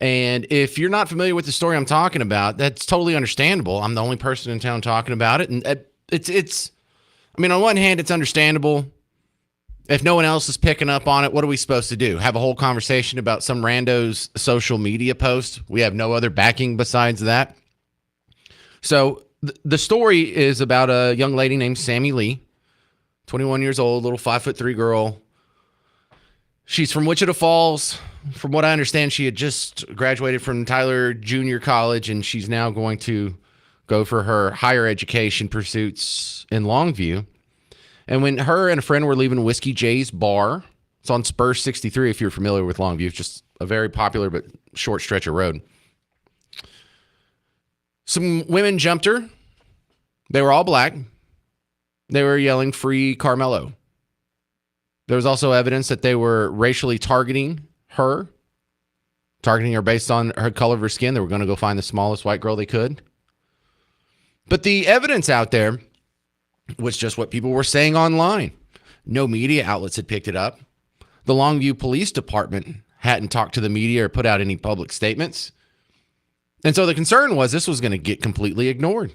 And if you're not familiar with the story I'm talking about, that's totally understandable. I'm the only person in town talking about it. And I mean, on one hand, it's understandable. If no one else is picking up on it, what are we supposed to do? Have a whole conversation about some rando's social media post? We have no other backing besides that. So the story is about a young lady named Sammie Lee, 21 years old, little 5'3" girl. She's from Wichita Falls. From what I understand, she had just graduated from Tyler Junior College, and she's now going to go for her higher education pursuits in Longview. And when her and a friend were leaving Whiskey J's bar, it's on Spur 63 if you're familiar with Longview. It's just a very popular but short stretch of road. Some women jumped her. They were all black. They were yelling, "Free Carmelo." There was also evidence that they were racially targeting her based on her color of her skin. They were going to go find the smallest white girl they could. But the evidence out there was just what people were saying online. No media outlets had picked it up. The Longview Police Department hadn't talked to the media or put out any public statements. And so the concern was this was going to get completely ignored.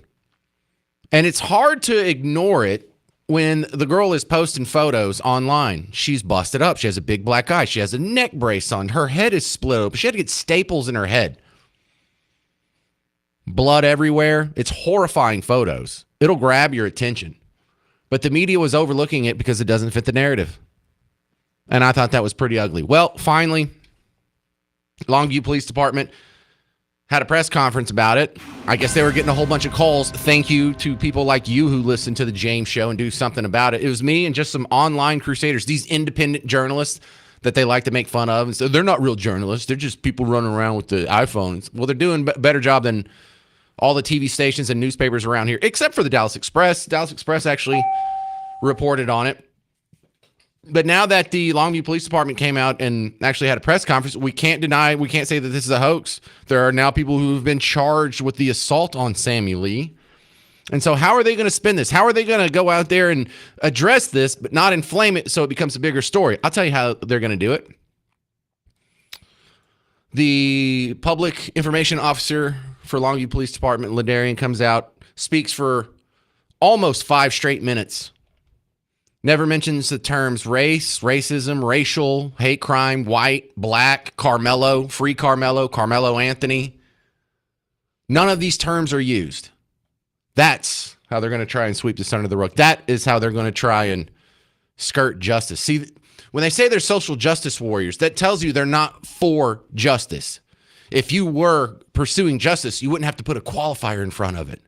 And it's hard to ignore it when the girl is posting photos online. She's busted up. She has a big black eye. She has a neck brace on. Her head is split open. She had to get staples in her head. Blood everywhere. It's horrifying photos. It'll grab your attention. But the media was overlooking it because it doesn't fit the narrative. And I thought that was pretty ugly. Well, finally, Longview Police Department had a press conference about it. I guess they were getting a whole bunch of calls. Thank you to people like you who listen to the James Show and do something about it. It was me and just some online crusaders, these independent journalists that they like to make fun of. And so they're not real journalists. They're just people running around with the iPhones. Well, they're doing a better job than all the TV stations and newspapers around here, except for the Dallas Express. Dallas Express actually reported on it. But now that the Longview Police Department came out and actually had a press conference, we can't say that this is a hoax. There are now people who have been charged with the assault on Sammie Lee. And so how are they going to spin this? How are they going to go out there and address this, but not inflame it so it becomes a bigger story? I'll tell you how they're going to do it. The public information officer for Longview Police Department, Ladarian, comes out, speaks for almost 5 straight minutes. Never mentions the terms race, racism, racial, hate crime, white, black, Carmelo, free Carmelo, Carmelo Anthony. None of these terms are used. That's how they're going to try and sweep this under the rug. That is how they're going to try and skirt justice. See, when they say they're social justice warriors, that tells you they're not for justice. If you were pursuing justice, you wouldn't have to put a qualifier in front of it.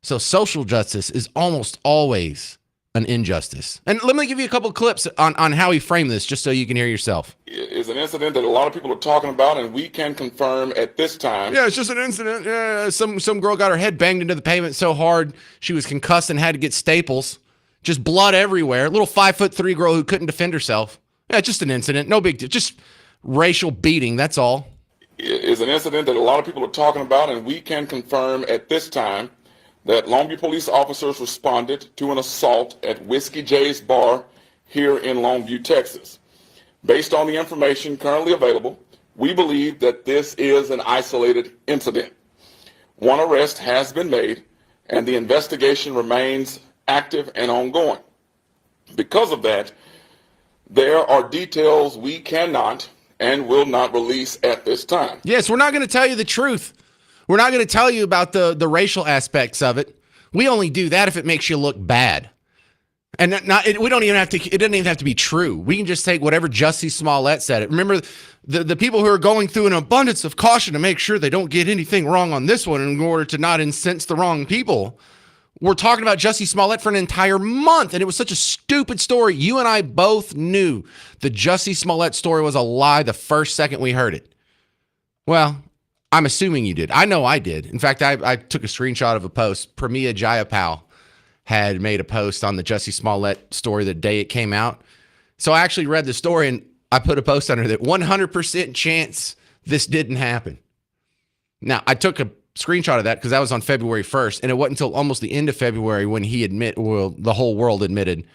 So social justice is almost always an injustice. And let me give you a couple of clips on how he framed this, just so you can hear yourself. It's an incident that a lot of people are talking about, and we can confirm at this time. Yeah, it's just an incident. Yeah, some girl got her head banged into the pavement so hard she was concussed and had to get staples. Just blood everywhere. Little 5'3" girl who couldn't defend herself. Yeah, just an incident. No big deal. Just racial beating. That's all. It's an incident that a lot of people are talking about, and we can confirm at this time that Longview police officers responded to an assault at Whiskey J's bar here in Longview, Texas. Based on the information currently available, we believe that this is an isolated incident. One arrest has been made, and the investigation remains active and ongoing. Because of that, there are details we cannot and will not release at this time. Yes, we're not going to tell you the truth. We're not going to tell you about the racial aspects of it. We only do that if it makes you look bad. And we don't even have to. It doesn't even have to be true. We can just take whatever Jussie Smollett said. Remember, the people who are going through an abundance of caution to make sure they don't get anything wrong on this one in order to not incense the wrong people. We're talking about Jussie Smollett for an entire month, and it was such a stupid story. You and I both knew the Jussie Smollett story was a lie the first second we heard it. Well, I'm assuming you did. I know I did. In fact, I took a screenshot of a post. Pramila Jayapal had made a post on the Jussie Smollett story the day it came out. So I actually read the story, and I put a post under that 100% chance this didn't happen. Now, I took a screenshot of that because that was on February 1st, and it wasn't until almost the end of February when the whole world admitted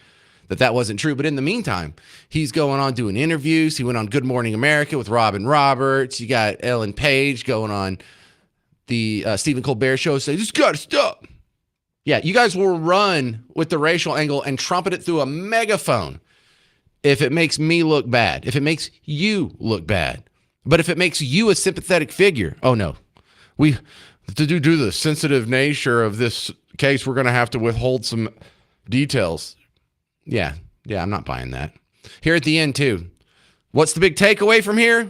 that wasn't true. But in the meantime, he's going on doing interviews. He went on Good Morning America with Robin Roberts. You got Ellen Page going on the Stephen Colbert show saying, this got to stop. Yeah, you guys will run with the racial angle and trumpet it through a megaphone if it makes me look bad, if it makes you look bad. But if it makes you a sympathetic figure, oh no. Due to the sensitive nature of this case, we're going to have to withhold some details. Yeah, I'm not buying that. Here at the end, too, what's the big takeaway from here?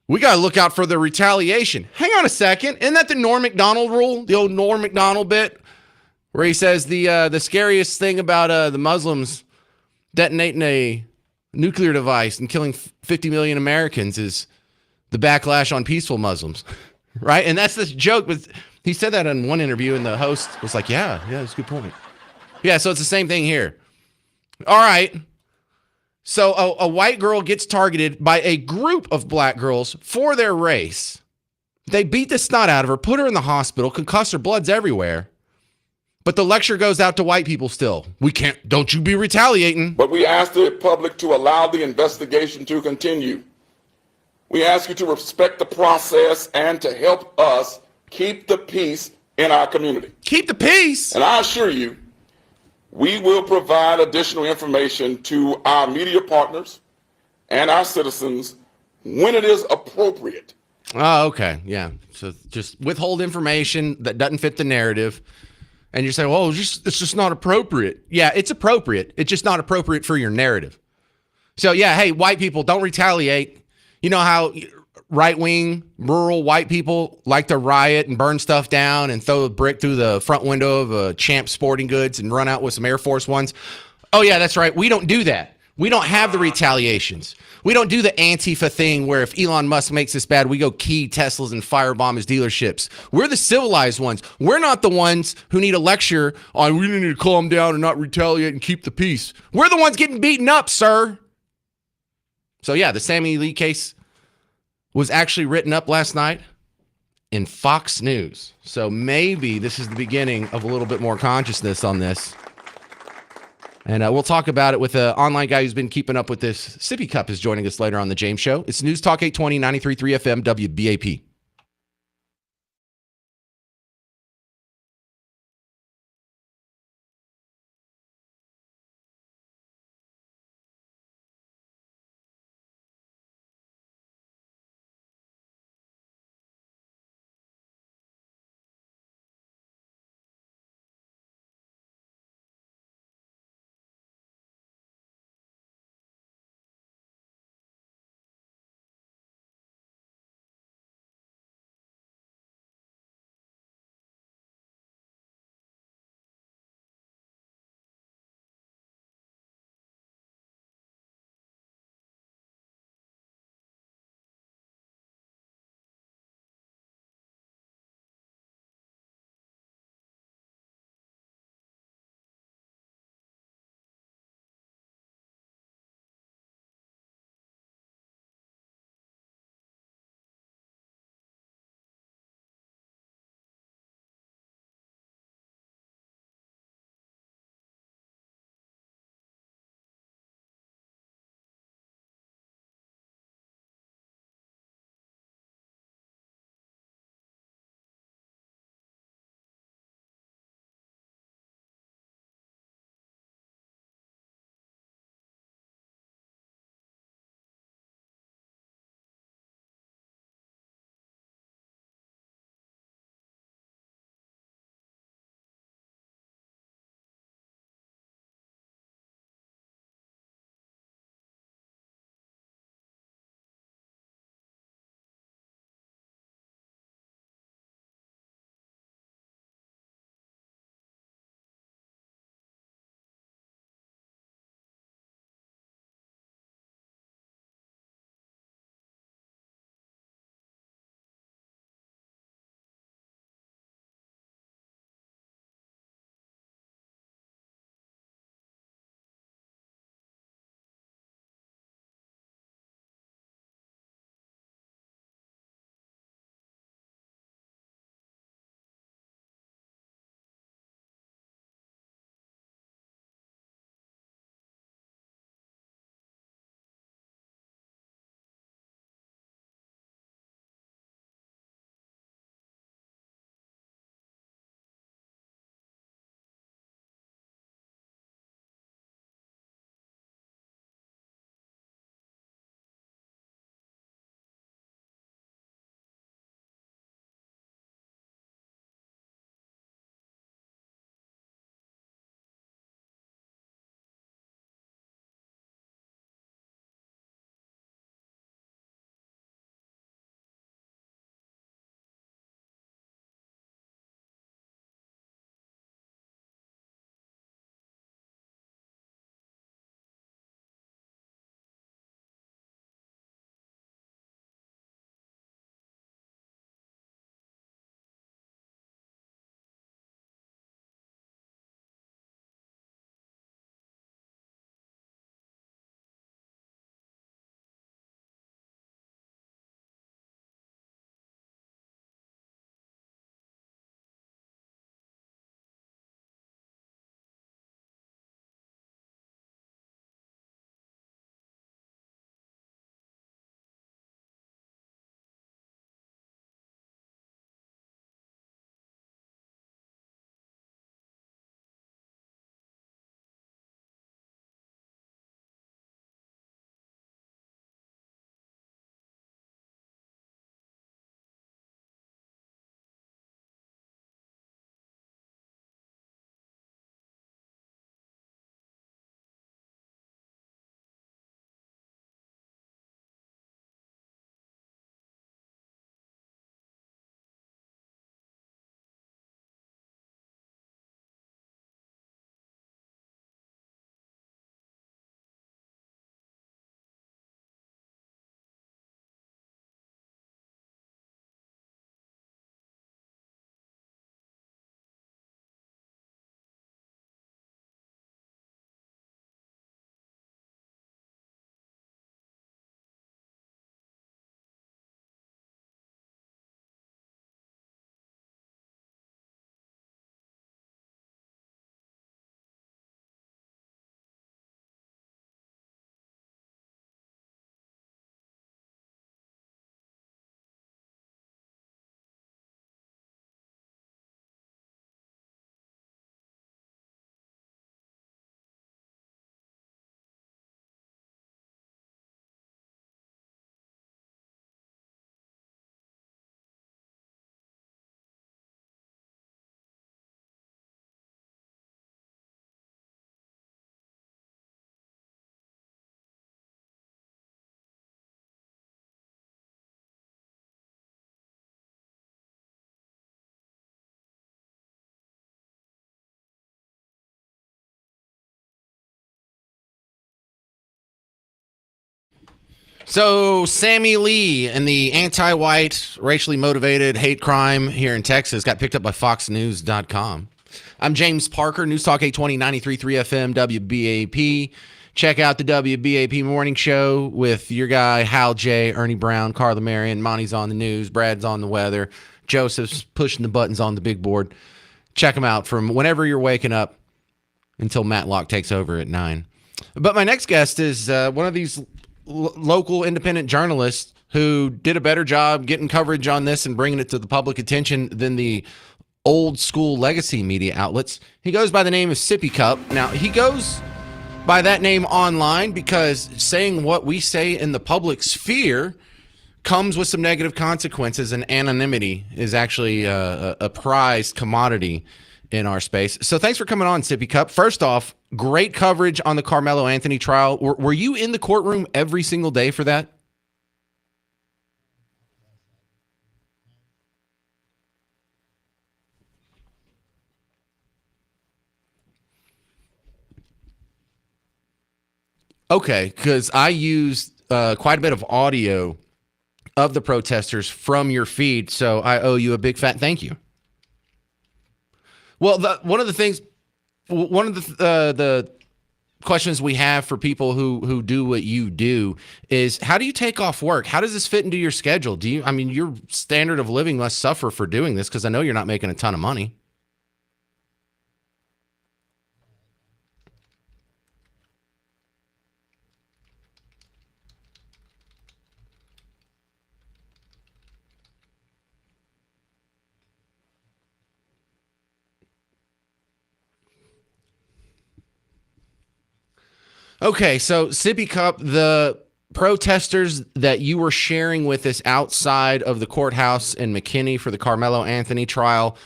We got to look out for the retaliation. Hang on a second. Isn't that the Norm Macdonald rule? The old Norm Macdonald bit where he says the scariest thing about the Muslims detonating a nuclear device and killing 50 million Americans is the backlash on peaceful Muslims. Right? And that's this joke. He said that in one interview, and the host was like, yeah, that's a good point. Yeah, so it's the same thing here. All right. So a white girl gets targeted by a group of black girls for their race. They beat the snot out of her, put her in the hospital, concuss her, blood's everywhere. But the lecture goes out to white people still. Don't you be retaliating. But we ask the public to allow the investigation to continue. We ask you to respect the process and to help us keep the peace in our community. Keep the peace. And I assure you, we will provide additional information to our media partners and our citizens when it is appropriate. Oh, okay. Yeah. So just withhold information that doesn't fit the narrative. And you say, well, it's just not appropriate. Yeah, it's appropriate. It's just not appropriate for your narrative. So, yeah, hey, white people, don't retaliate. You know how right-wing, rural white people like to riot and burn stuff down and throw a brick through the front window of a Champ Sporting Goods and run out with some Air Force Ones? Oh, yeah, that's right. We don't do that. We don't have the retaliations. We don't do the Antifa thing where if Elon Musk makes this bad, we go key Teslas and firebomb his dealerships. We're the civilized ones. We're not the ones who need a lecture on we need to calm down and not retaliate and keep the peace. We're the ones getting beaten up, sir. So, yeah, the Sammie Lee case was actually written up last night in Fox News. So maybe this is the beginning of a little bit more consciousness on this. And we'll talk about it with an online guy who's been keeping up with this. Sippy Cup is joining us later on the James Show. It's News Talk 820, 93.3 FM, WBAP. So, Sammie Lee and the anti-white, racially motivated hate crime here in Texas got picked up by FoxNews.com. I'm James Parker, News Talk 820, 93.3 FM, WBAP. Check out the WBAP Morning Show with your guy, Hal J., Ernie Brown, Carla Marion, Monty's on the news, Brad's on the weather, Joseph's pushing the buttons on the big board. Check them out from whenever you're waking up until Matlock takes over at 9. But my next guest is one of these local independent journalists who did a better job getting coverage on this and bringing it to the public attention than the old school legacy media outlets. He goes by the name of Sippy Cup. Now, he goes by that name online because saying what we say in the public sphere comes with some negative consequences, and anonymity is actually a prized commodity in our space. So thanks for coming on, Sippy Cup. First off, great coverage on the Carmelo Anthony trial. Were you in the courtroom every single day for that? Okay, because I used quite a bit of audio of the protesters from your feed, so I owe you a big fat thank you. Well, one of the questions we have for people who do what you do is, how do you take off work? How does this fit into your schedule? I mean, your standard of living must suffer for doing this, because I know you're not making a ton of money. Okay, so Sippy Cup, the protesters that you were sharing with us outside of the courthouse in McKinney for the Carmelo Anthony trial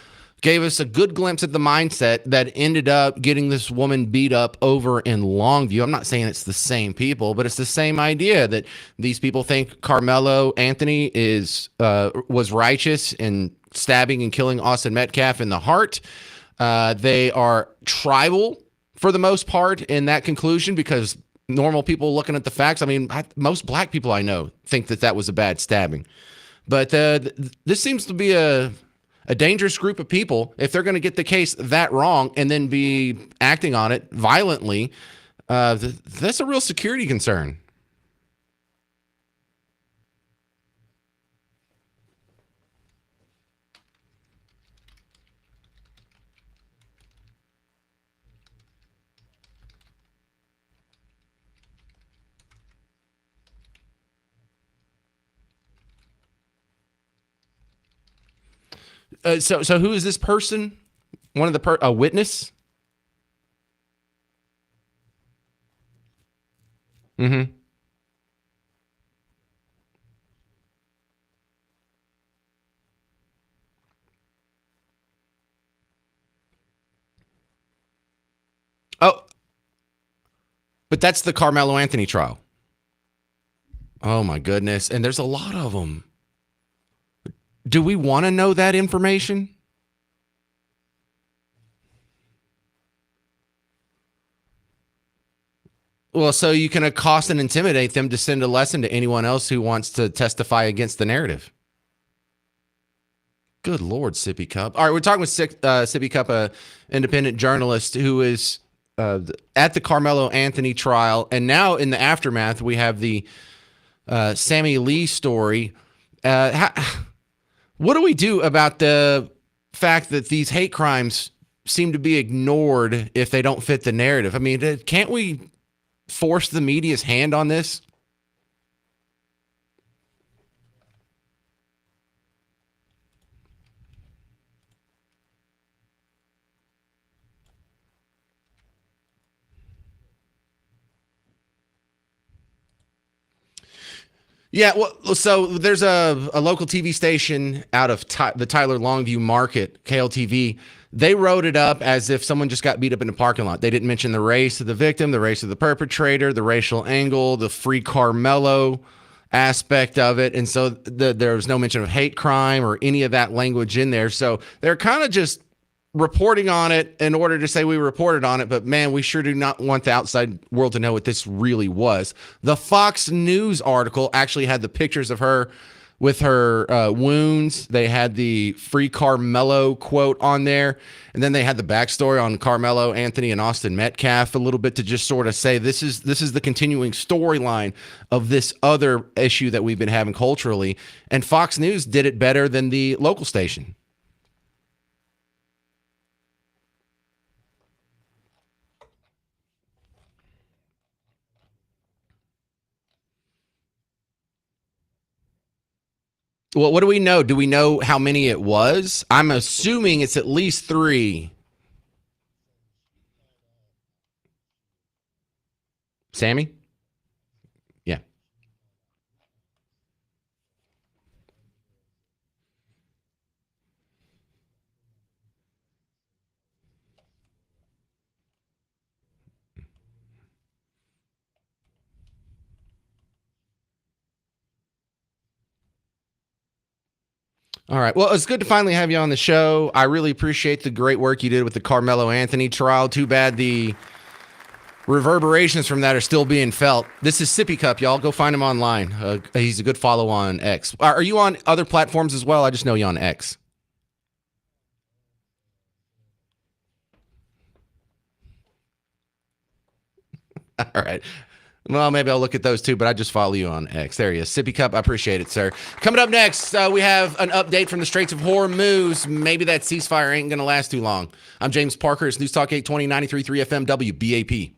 gave us a good glimpse at the mindset that ended up getting this woman beat up over in Longview. I'm not saying it's the same people, but it's the same idea that these people think Carmelo Anthony was righteous in stabbing and killing Austin Metcalf in the heart. They are tribal for the most part in that conclusion, because normal people looking at the facts, I mean, most black people I know think that was a bad stabbing. But this seems to be a dangerous group of people. If they're going to get the case that wrong and then be acting on it violently, that's a real security concern. So who is this person? One of a witness? Mm-hmm. Oh, but that's the Carmelo Anthony trial. Oh my goodness. And there's a lot of them. Do we want to know that information? Well, so you can accost and intimidate them to send a lesson to anyone else who wants to testify against the narrative. Good Lord, Sippy Cup. All right, we're talking with Sippy Cup, a independent journalist who is at the Carmelo Anthony trial, and now in the aftermath, we have the Sammie Lee story. What do we do about the fact that these hate crimes seem to be ignored if they don't fit the narrative? I mean, can't we force the media's hand on this? Yeah, well, so there's a local TV station out of the Tyler Longview market, KLTV. They wrote it up as if someone just got beat up in the parking lot. They didn't mention the race of the victim, the race of the perpetrator, the racial angle, the free Carmelo aspect of it. And so there was no mention of hate crime or any of that language in there. So they're kind of just reporting on it in order to say we reported on it, but man, we sure do not want the outside world to know what this really was. The Fox News article actually had the pictures of her with her wounds. They had the Free Carmelo quote on there, and then they had the backstory on Carmelo Anthony and Austin Metcalf a little bit to just sort of say this is the continuing storyline of this other issue that we've been having culturally, and Fox News did it better than the local station. Well, what do we know? Do we know how many it was? I'm assuming it's at least three. Sammy? Yeah. All right. Well, it's good to finally have you on the show. I really appreciate the great work you did with the Carmelo Anthony trial. Too bad the reverberations from that are still being felt. This is Sippy Cup, y'all. Go find him online. He's a good follow on X. Are you on other platforms as well? I just know you on X. All right. Well, maybe I'll look at those too, but I just follow you on X. There he is. Sippy Cup. I appreciate it, sir. Coming up next, we have an update from the Straits of Hormuz. Maybe that ceasefire ain't going to last too long. I'm James Parker. It's News Talk 820, 93.3 FM, WBAP.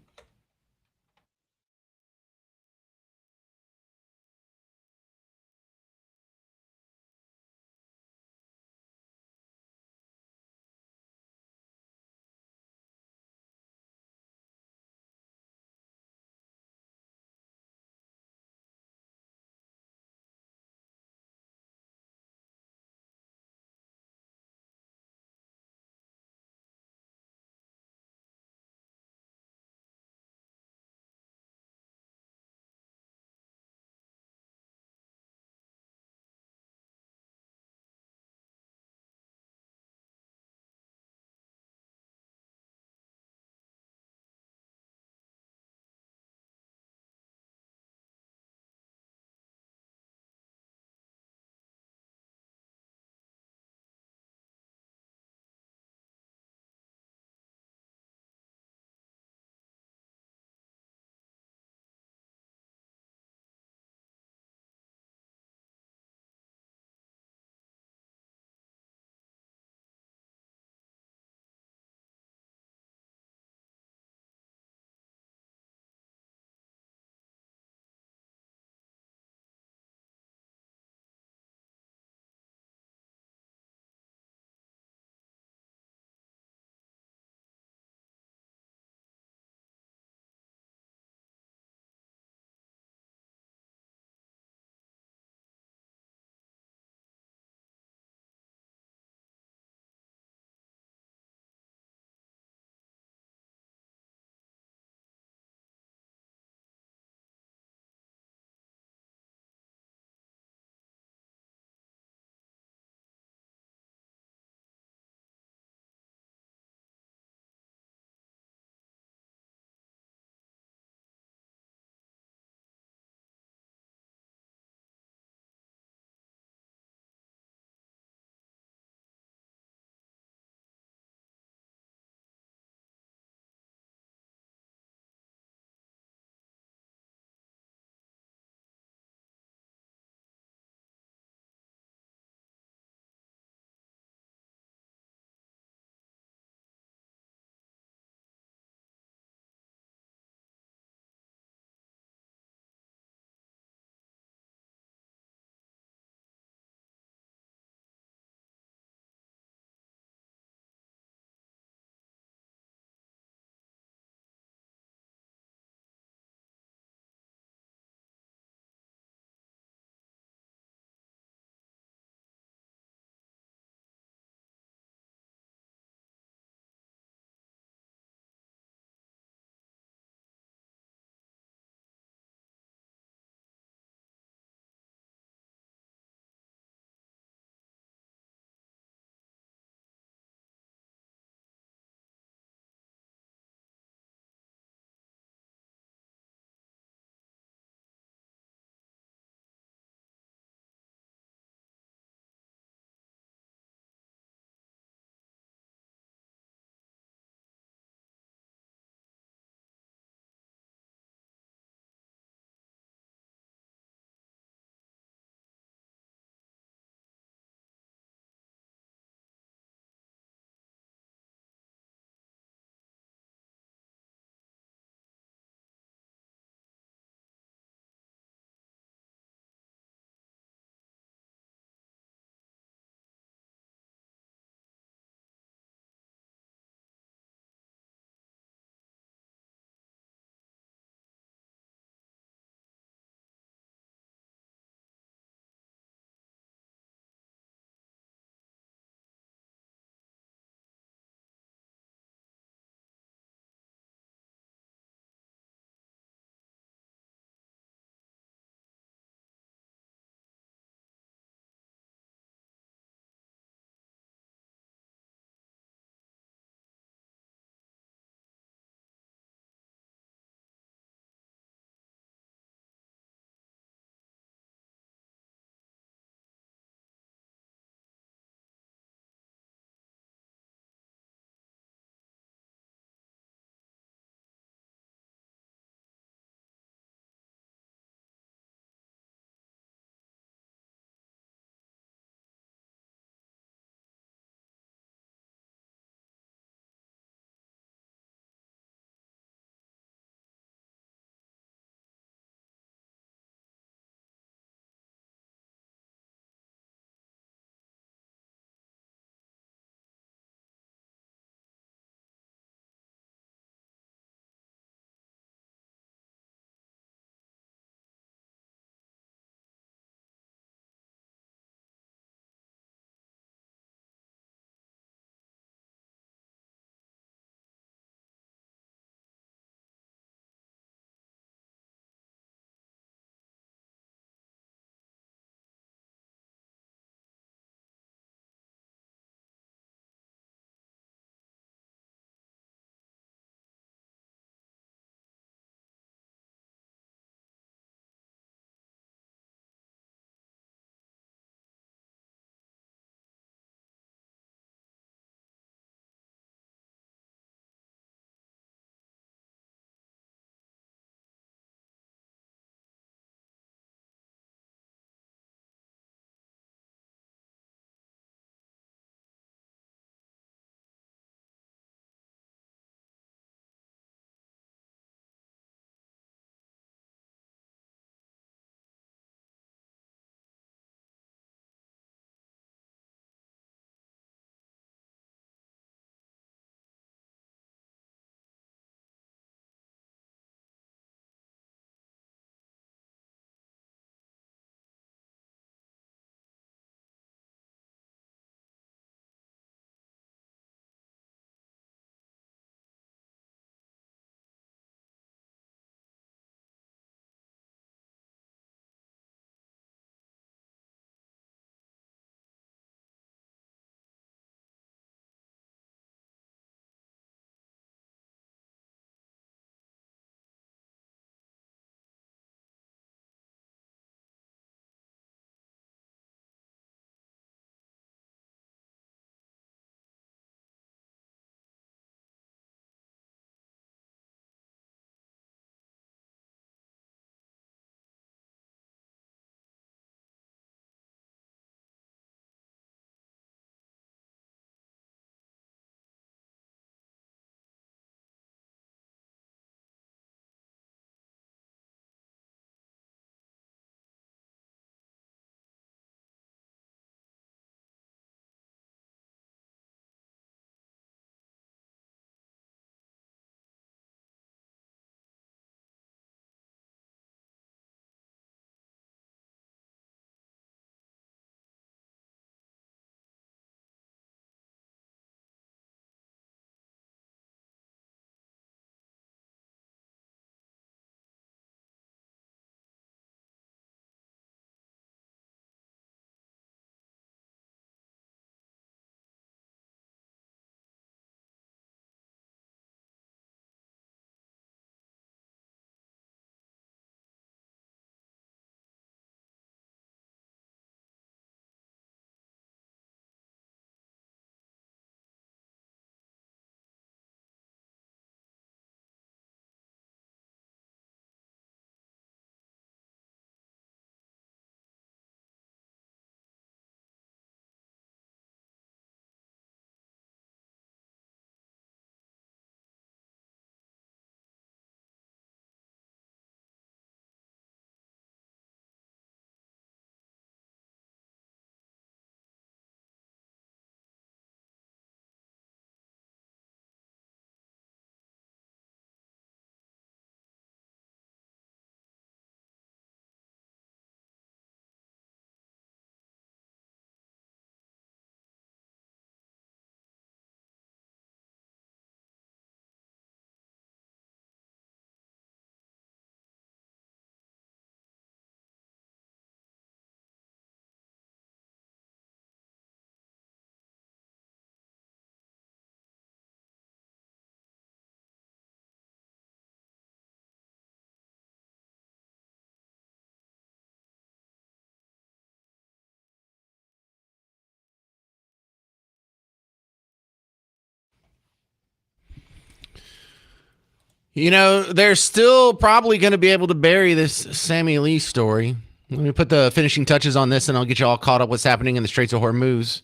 You know, they're still probably going to be able to bury this Sammie Lee story. Let me put the finishing touches on this, and I'll get you all caught up what's happening in the Straits of Hormuz.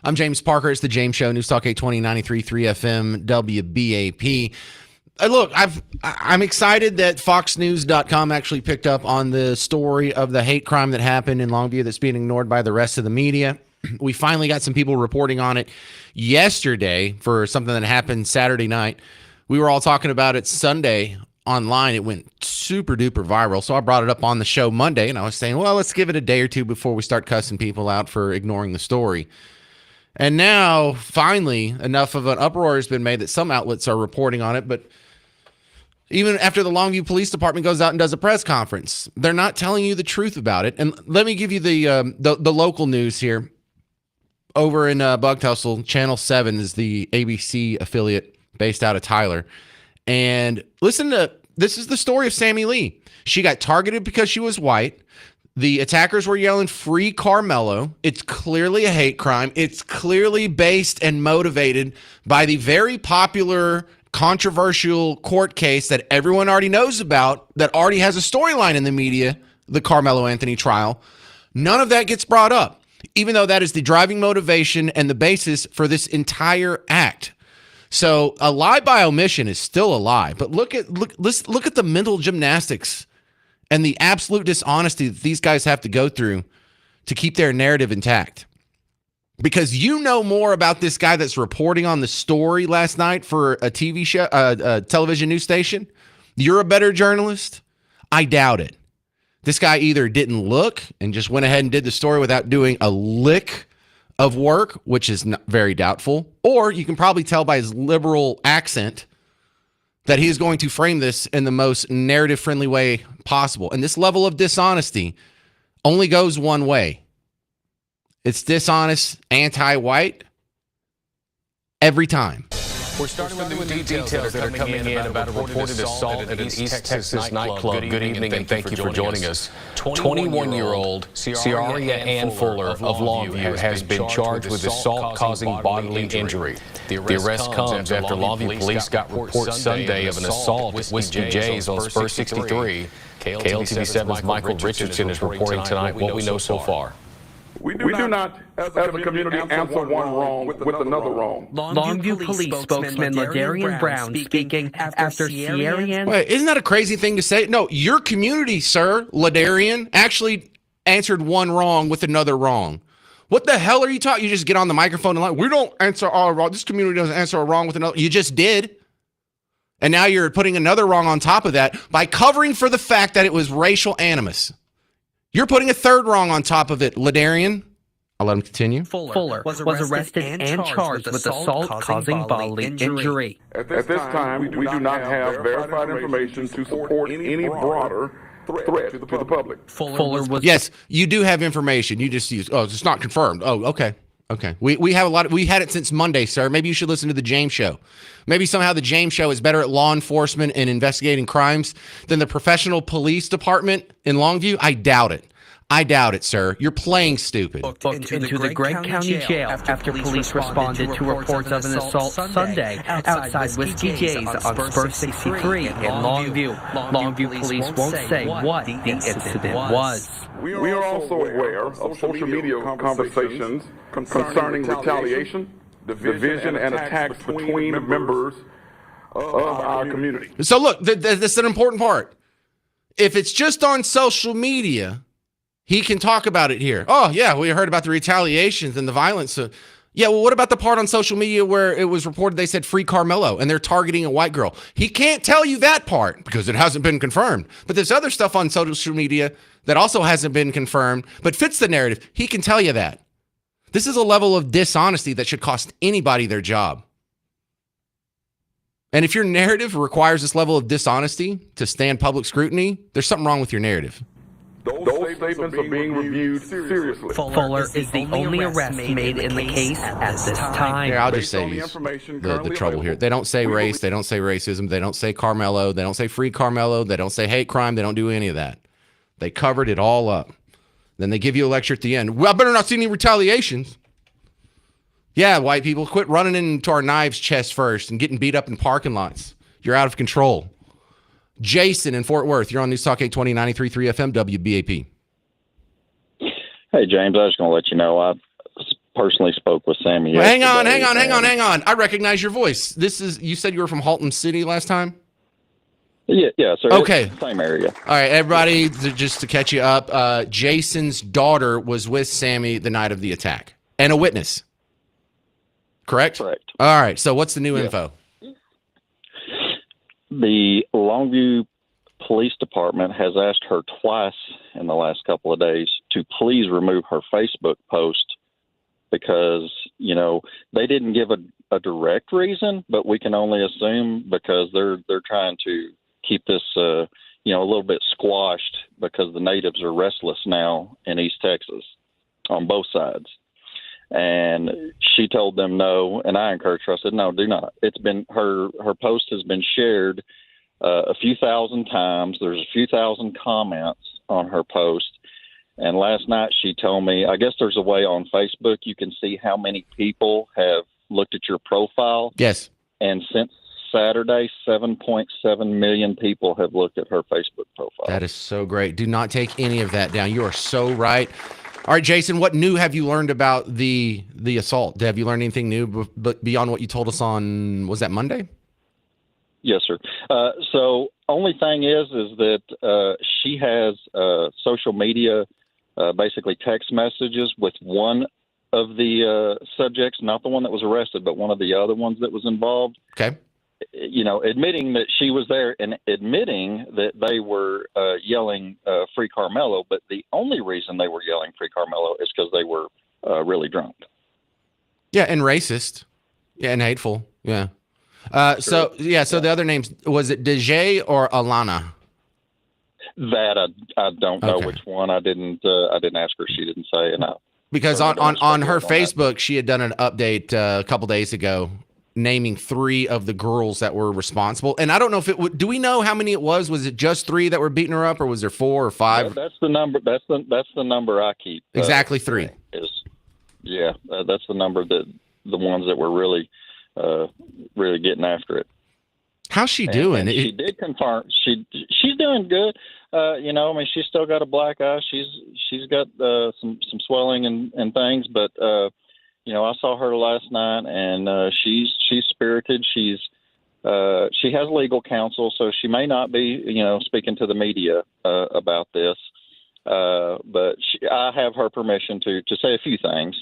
I'm James Parker. It's the James Show, News Talk 820, 93.3 FM, WBAP. Look, I'm excited that FoxNews.com actually picked up on the story of the hate crime that happened in Longview that's being ignored by the rest of the media. We finally got some people reporting on it yesterday for something that happened Saturday night. We were all talking about it Sunday online. It went super duper viral. So I brought it up on the show Monday, and I was saying, well, let's give it a day or two before we start cussing people out for ignoring the story. And now, finally, enough of an uproar has been made that some outlets are reporting on it. But even after the Longview Police Department goes out and does a press conference, they're not telling you the truth about it. And let me give you the local news here. Over in Bug Tussle, Channel 7 is the ABC affiliate based out of Tyler. And listen to, this is the story of Sammie Lee. She got targeted because she was white. The attackers were yelling, "Free Carmelo." It's clearly a hate crime. It's clearly based and motivated by the very popular, controversial court case that everyone already knows about, that already has a storyline in the media, the Carmelo Anthony trial. None of that gets brought up, even though that is the driving motivation and the basis for this entire act. So a lie by omission is still a lie. But look at the mental gymnastics and the absolute dishonesty that these guys have to go through to keep their narrative intact. Because you know more about this guy that's reporting on the story last night for a TV show, a television news station. You're a better journalist? I doubt it. This guy either didn't look and just went ahead and did the story without doing a lick of work, which is not very doubtful, or you can probably tell by his liberal accent that he is going to frame this in the most narrative-friendly way possible. And this level of dishonesty only goes one way. It's dishonest, anti-white, every time. We're starting with new details that are coming in about a reported assault at an East Texas nightclub. Good evening, and thank you for joining us. 21-year-old Ciaria Ann Fuller of Longview has been charged with assault causing bodily injury. The arrest comes after Longview police got reports Sunday of an assault at Whiskey J's on Spur 63. KLTV7's Michael Richardson is reporting tonight what we know so far. We do not, as a community, answer one wrong with another wrong. Longview Police spokesman Ladarian Brown speaking after Ciaria. Wait, isn't that a crazy thing to say? No, your community, sir, Ladarian, actually answered one wrong with another wrong. What the hell are you talking? You just get on the microphone and like, we don't answer all wrong. This community doesn't answer a wrong with another. You just did. And now you're putting another wrong on top of that by covering for the fact that it was racial animus. You're putting a third wrong on top of it, Ladarian. I'll let him continue. Fuller was arrested and charged with assault causing bodily injury. At this time, we do not have verified information to support any broader threat to the public. Fuller was... Yes, you do have information. You just use, it's not confirmed. Oh, okay. Okay. We have a lot of, we had it since Monday, sir. Maybe you should listen to the James Show. Maybe somehow the James Show is better at law enforcement and investigating crimes than the professional police department in Longview. I doubt it. I doubt it, sir. You're playing stupid. Booked into the Gregg County Jail after police responded to reports of an assault Sunday outside Whiskey J's on Spur 63 in Longview. Longview police won't say what the incident was. We are also aware of social media conversations concerning retaliation, division, and attacks between members of our community. So look, that's an important part. If it's just on social media, he can talk about it here. Oh, yeah, we heard about the retaliations and the violence. Yeah, well, what about the part on social media where it was reported they said free Carmelo and they're targeting a white girl? He can't tell you that part because it hasn't been confirmed. But there's other stuff on social media that also hasn't been confirmed but fits the narrative. He can tell you that. This is a level of dishonesty that should cost anybody their job. And if your narrative requires this level of dishonesty to stand public scrutiny, there's something wrong with your narrative. Those statements are being reviewed seriously. Fuller is the only arrest made in the case at this time. Here, I'll just say the trouble here. They don't say race. They don't say racism. They don't say Carmelo. They don't say free Carmelo. They don't say hate crime. They don't do any of that. They covered it all up. Then they give you a lecture at the end. Well, I better not see any retaliations. Yeah, white people, quit running into our knives chest first and getting beat up in parking lots. You're out of control. Jason in Fort Worth, you're on News Talk 820, 93.3 FM, WBAP. Hey, James, I was going to let you know I personally spoke with Sammie Hang yesterday. on. I recognize your voice. You said you were from Halton City last time? Yeah, sir. Okay. Same area. All right, everybody, just to catch you up, Jason's daughter was with Sammie the night of the attack and a witness. Correct? Correct. All right, so what's the new info? The Longview Police Department has asked her twice in the last couple of days to please remove her Facebook post because, they didn't give a direct reason, but we can only assume because they're trying to keep this, a little bit squashed because the natives are restless now in East Texas on both sides. And she told them no, and I encouraged her. I said, no, do not. It's been her post has been shared a few thousand times. There's a few thousand comments on her post. And last night she told me, I guess there's a way on Facebook you can see how many people have looked at your profile. Yes. And since Saturday, 7.7 million people have looked at her Facebook profile. That is so great. Do not take any of that down. You are so right. All right, Jason, what new have you learned about the assault? Have you learned anything new beyond what you told us on, was that Monday? Yes, sir. So only thing is that she has social media, basically text messages with one of the subjects, not the one that was arrested, but one of the other ones that was involved. Okay. Admitting that she was there and admitting that they were yelling Free Carmelo, but the only reason they were yelling Free Carmelo is because they were really drunk. Yeah, and racist. Yeah, and hateful. Yeah. So the other names, was it Dejay or Alana? That I don't know Okay. which one. I didn't ask her. She didn't say. And because on her Facebook, she had done an update a couple days ago naming 3 of the girls that were responsible. And I don't know if do we know how many it was? Was it just 3 that were beating her up, or was there 4 or 5? That's the number. That's the number I keep. Exactly 3. That's the number that the ones that were really getting after it. How's she doing? And she did confirm she's doing good. She's still got a black eye. She's got some swelling and things, but I saw her last night, and she's spirited. She has legal counsel, so she may not be speaking to the media about this, but I have her permission to say a few things.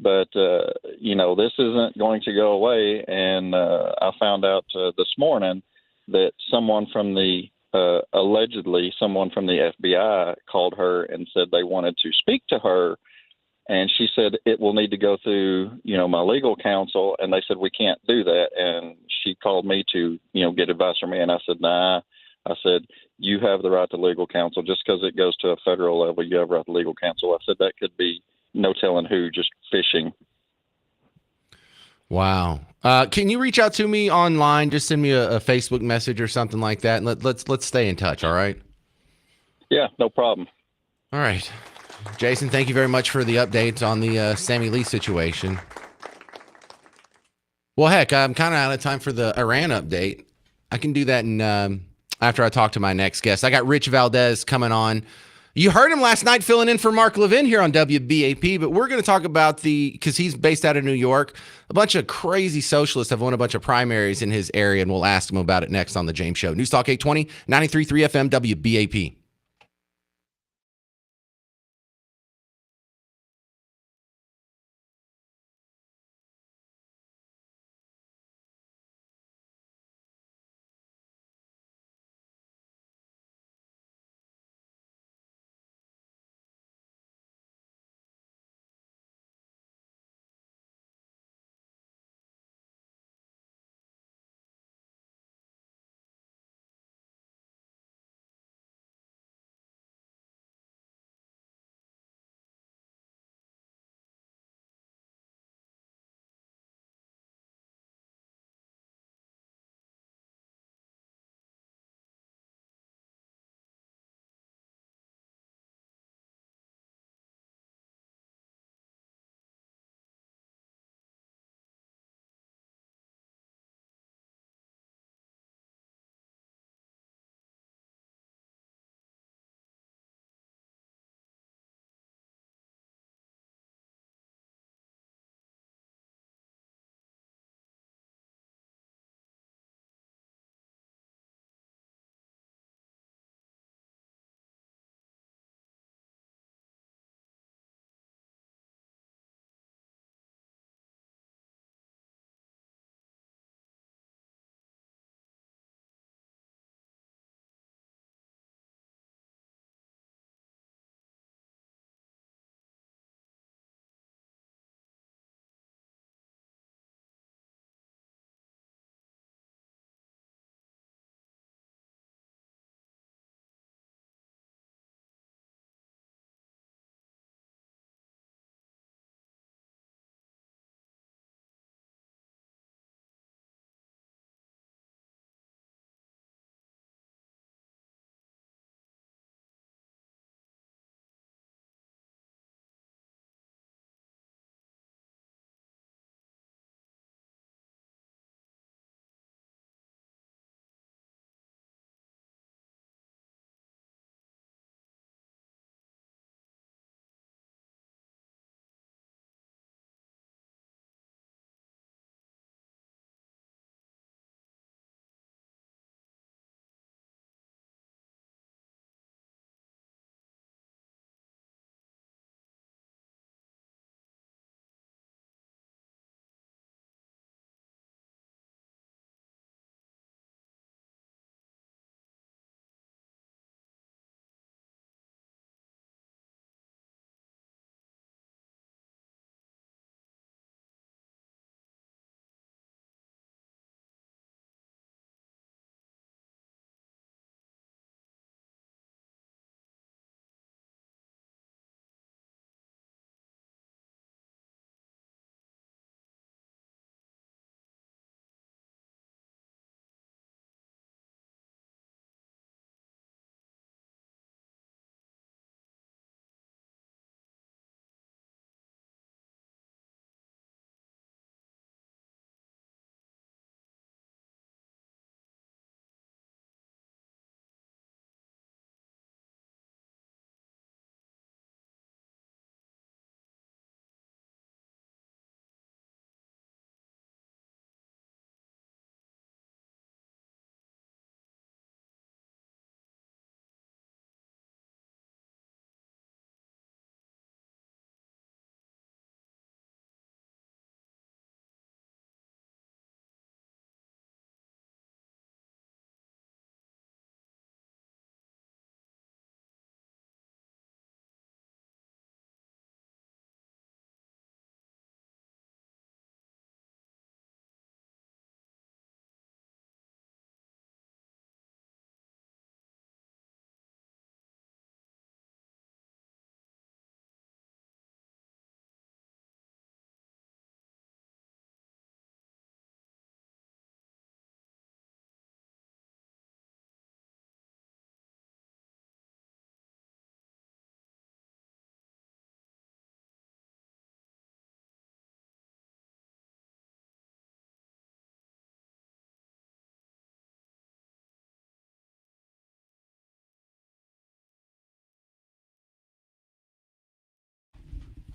But this isn't going to go away. And I found out this morning that allegedly someone from the FBI called her and said they wanted to speak to her. And she said, it will need to go through, my legal counsel. And they said, we can't do that. And she called me to, get advice from me. And I said, nah. I said, you have the right to legal counsel. Just because it goes to a federal level, you have the right to legal counsel. I said, that could be no telling who, just fishing. Wow. Can you reach out to me online? Just send me a Facebook message or something like that. And let's stay in touch. All right. Yeah, no problem. All right. Jason, thank you very much for the update on the Sammie Lee situation. Well, heck, I'm kind of out of time for the Iran update. I can do that after I talk to my next guest. I got Rich Valdez coming on. You heard him last night filling in for Mark Levin here on WBAP, but we're going to talk about because he's based out of New York. A bunch of crazy socialists have won a bunch of primaries in his area, and we'll ask him about it next on The James Show. News Talk 820, 93.3 FM, WBAP.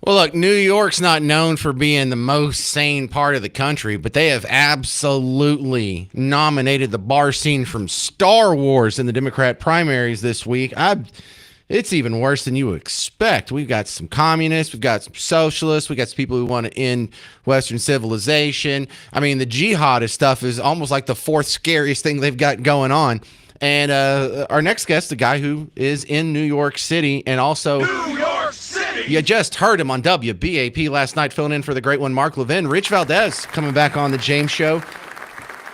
Well, look, New York's not known for being the most sane part of the country, but they have absolutely nominated the bar scene from Star Wars in the Democrat primaries this week. It's even worse than you would expect. We've got some communists, we've got some socialists, we've got some people who want to end Western civilization. I mean, the jihadist stuff is almost like the fourth scariest thing they've got going on. And our next guest, the guy who is in New York City and also... New York City! You just heard him on WBAP last night, filling in for the great one, Mark Levin. Rich Valdez coming back on the James Show.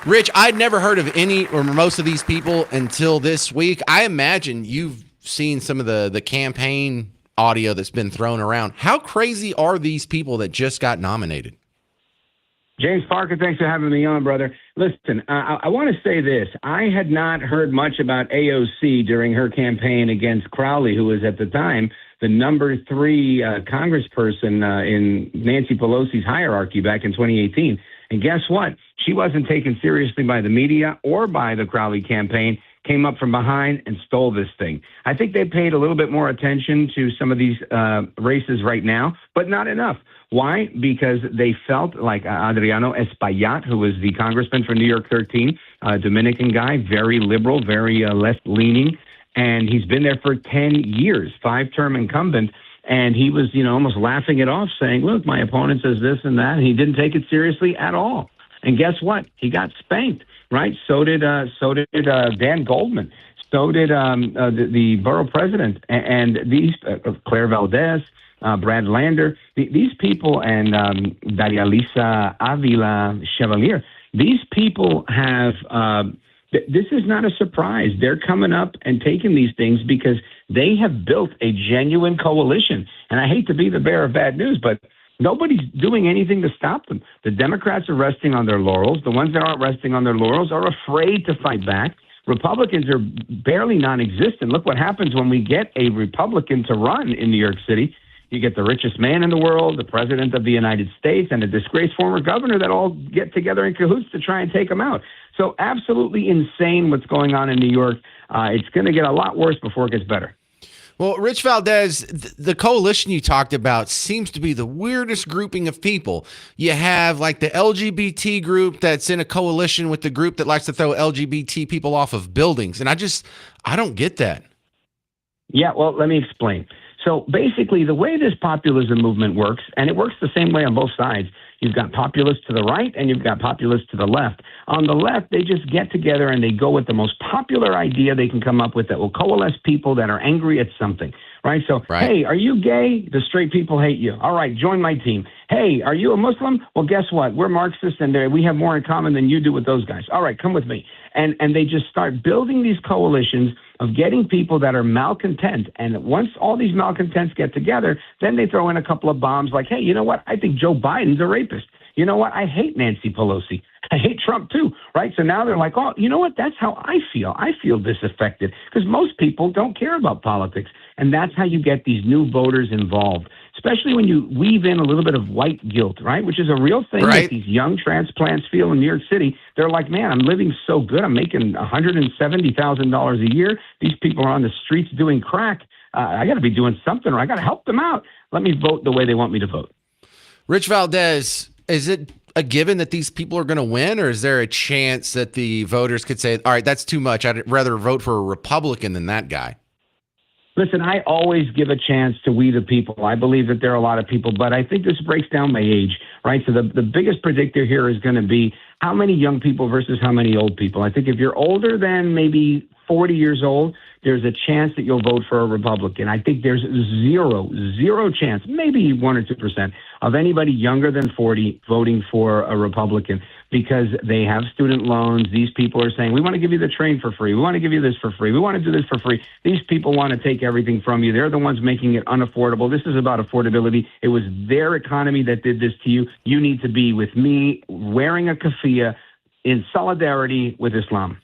Rich, I'd never heard of any or most of these people until this week. I imagine you've seen some of the campaign audio that's been thrown around. How crazy are these people that just got nominated? James Parker, thanks for having me on, brother. Listen, I want to say this. I had not heard much about AOC during her campaign against Crowley, who was at the time the number 3 congressperson in Nancy Pelosi's hierarchy back in 2018. And guess what? She wasn't taken seriously by the media or by the Crowley campaign, came up from behind and stole this thing. I think they paid a little bit more attention to some of these races right now, but not enough. Why? Because they felt like Adriano Espaillat, who was the congressman for New York 13, a Dominican guy, very liberal, very left-leaning, and he's been there for 10 years, 5-term incumbent, and he was, almost laughing it off, saying, look, my opponent says this and that, and he didn't take it seriously at all. And guess what? He got spanked, right? So did Dan Goldman. So did the borough president, and these Claire Valdez, Brad Lander, these people, and Daria Lisa Avila Chevalier, these people have, this is not a surprise. They're coming up and taking these things because they have built a genuine coalition. And I hate to be the bearer of bad news, but nobody's doing anything to stop them. The Democrats are resting on their laurels. The ones that aren't resting on their laurels are afraid to fight back. Republicans are barely non-existent. Look what happens when we get a Republican to run in New York City. You get the richest man in the world, the president of the United States, and a disgraced former governor that all get together in cahoots to try and take him out. So absolutely insane what's going on in New York. It's going to get a lot worse before it gets better. Well, Rich Valdez, the coalition you talked about seems to be the weirdest grouping of people. You have like the LGBT group that's in a coalition with the group that likes to throw LGBT people off of buildings. And I don't get that. Yeah, well, let me explain. So basically, the way this populism movement works, and it works the same way on both sides, you've got populists to the right and you've got populists to the left. On the left, they just get together and they go with the most popular idea they can come up with that will coalesce people that are angry at something, right? So, Hey, are you gay? The straight people hate you. All right, join my team. Hey, are you a Muslim? Well, guess what? We're Marxists and we have more in common than you do with those guys. All right, come with me. And they just start building these coalitions of getting people that are malcontent. And once all these malcontents get together, then they throw in a couple of bombs like, hey, you know what? I think Joe Biden's a rapist. You know what? I hate Nancy Pelosi. I hate Trump too, right? So now they're like, oh, you know what? That's how I feel. I feel disaffected because most people don't care about politics. And that's how you get these new voters involved, especially when you weave in a little bit of white guilt, right? Which is a real thing that these young transplants feel in New York City. They're like, man, I'm living so good. I'm making $170,000 a year. These people are on the streets doing crack. I got to be doing something, or I got to help them out. Let me vote the way they want me to vote. Rich Valdez, is it a given that these people are going to win, or is there a chance that the voters could say, all right, that's too much. I'd rather vote for a Republican than that guy? Listen, I always give a chance to we the people. I believe that there are a lot of people, but I think this breaks down by age, right? So the biggest predictor here is going to be how many young people versus how many old people. I think if you're older than maybe 40 years old, there's a chance that you'll vote for a Republican. I think there's zero chance, maybe 1 or 2% of anybody younger than 40 voting for a Republican because they have student loans. These people are saying, we want to give you the train for free. We want to give you this for free. We want to do this for free. These people want to take everything from you. They're the ones making it unaffordable. This is about affordability. It was their economy that did this to you. You need to be with me wearing a keffiyeh in solidarity with Islam.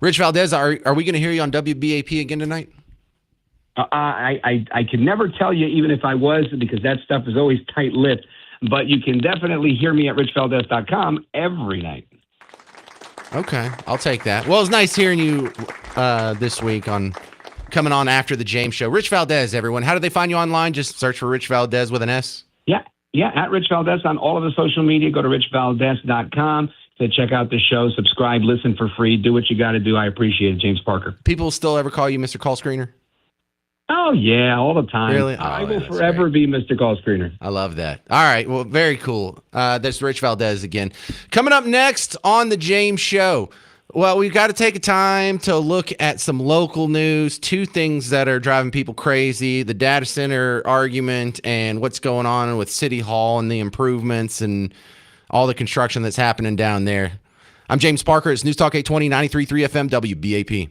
Rich Valdez, are we going to hear you on WBAP again tonight? I can never tell you, even if I was, because that stuff is always tight-lipped. But you can definitely hear me at richvaldez.com every night. Okay, I'll take that. Well, it's nice hearing you this week on coming on after the James Show. Rich Valdez, everyone. How do they find you online? Just search for Rich Valdez with an S. Yeah, yeah, at Rich Valdez on all of the social media. Go to richvaldez.com to check out the show. Subscribe, listen for free. Do what you got to do. I appreciate it, James Parker. People still ever call you Mr. Call Screener? Oh, yeah, all the time. Really? I Oh, will that's forever great. be Mr. Call Screener. I love that. All right. Well, very cool. That's Rich Valdez again. Coming up next on the James Show. Well, we've got to take a time to look at some local news. Two things that are driving people crazy: the data center argument and what's going on with City Hall and the improvements and all the construction that's happening down there. I'm James Parker. It's News Talk 820, 93.3 FM, WBAP.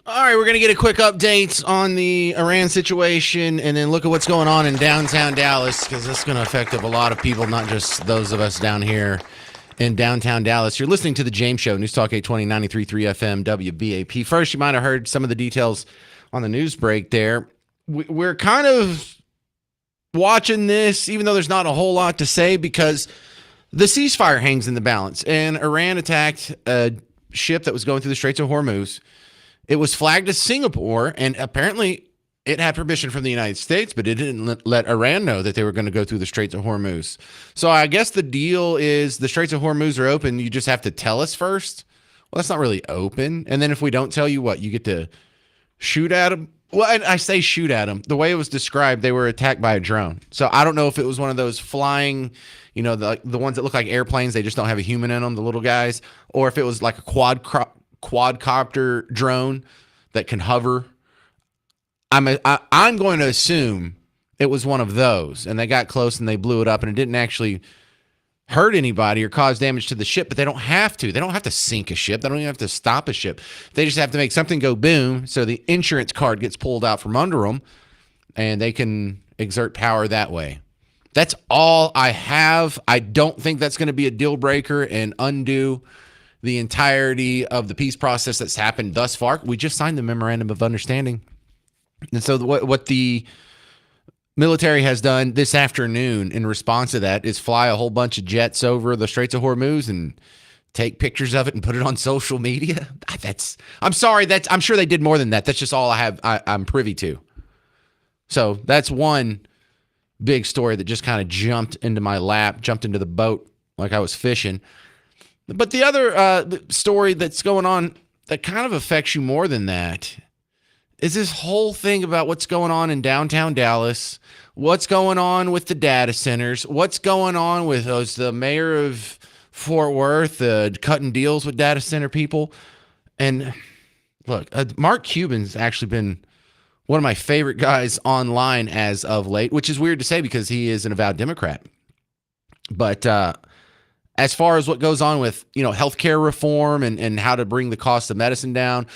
All right, we're going to get a quick update on the Iran situation and then look at what's going on in downtown Dallas, because that's going to affect a lot of people, not just those of us down here in downtown Dallas. You're listening to The James Show, News Talk 820, 93.3 FM, WBAP. First, you might have heard some of the details on the news break there. We're kind of watching this, even though there's not a whole lot to say, because the ceasefire hangs in the balance, and Iran attacked a ship that was going through the Straits of Hormuz. It was flagged as Singapore, and apparently it had permission from the United States, but it didn't let Iran know that they were going to go through the Straits of Hormuz. So I guess the deal is the Straits of Hormuz are open. You just have to tell us first. Well, that's not really open. And then if we don't tell you, what, you get to shoot at them? Well, and I say shoot at them. The way it was described, they were attacked by a drone. So I don't know if it was one of those flying, you know, the ones that look like airplanes. They just don't have a human in them, the little guys. Or if it was like a quadcopter drone that can hover. I'm going to assume it was one of those, and they got close and they blew it up, and it didn't actually hurt anybody or cause damage to the ship, but they don't have to. They don't have to sink a ship. They don't even have to stop a ship. They just have to make something go boom so the insurance card gets pulled out from under them, and they can exert power that way. That's all I have. I don't think that's going to be a deal breaker and undo the entirety of the peace process that's happened thus far. We just signed the memorandum of understanding. And so what the military has done this afternoon in response to that is fly a whole bunch of jets over the Straits of Hormuz and take pictures of it and put it on social media. I'm sure they did more than that. That's just all I'm privy to. So that's one big story that just kind of jumped into my lap, jumped into the boat like I was fishing. But the other story that's going on that kind of affects you more than that is this whole thing about what's going on in downtown Dallas, what's going on with the data centers, what's going on with the mayor of Fort Worth cutting deals with data center people. And look, Mark Cuban's actually been one of my favorite guys online as of late, which is weird to say because he is an avowed Democrat. But as far as what goes on with, healthcare reform and how to bring the cost of medicine down,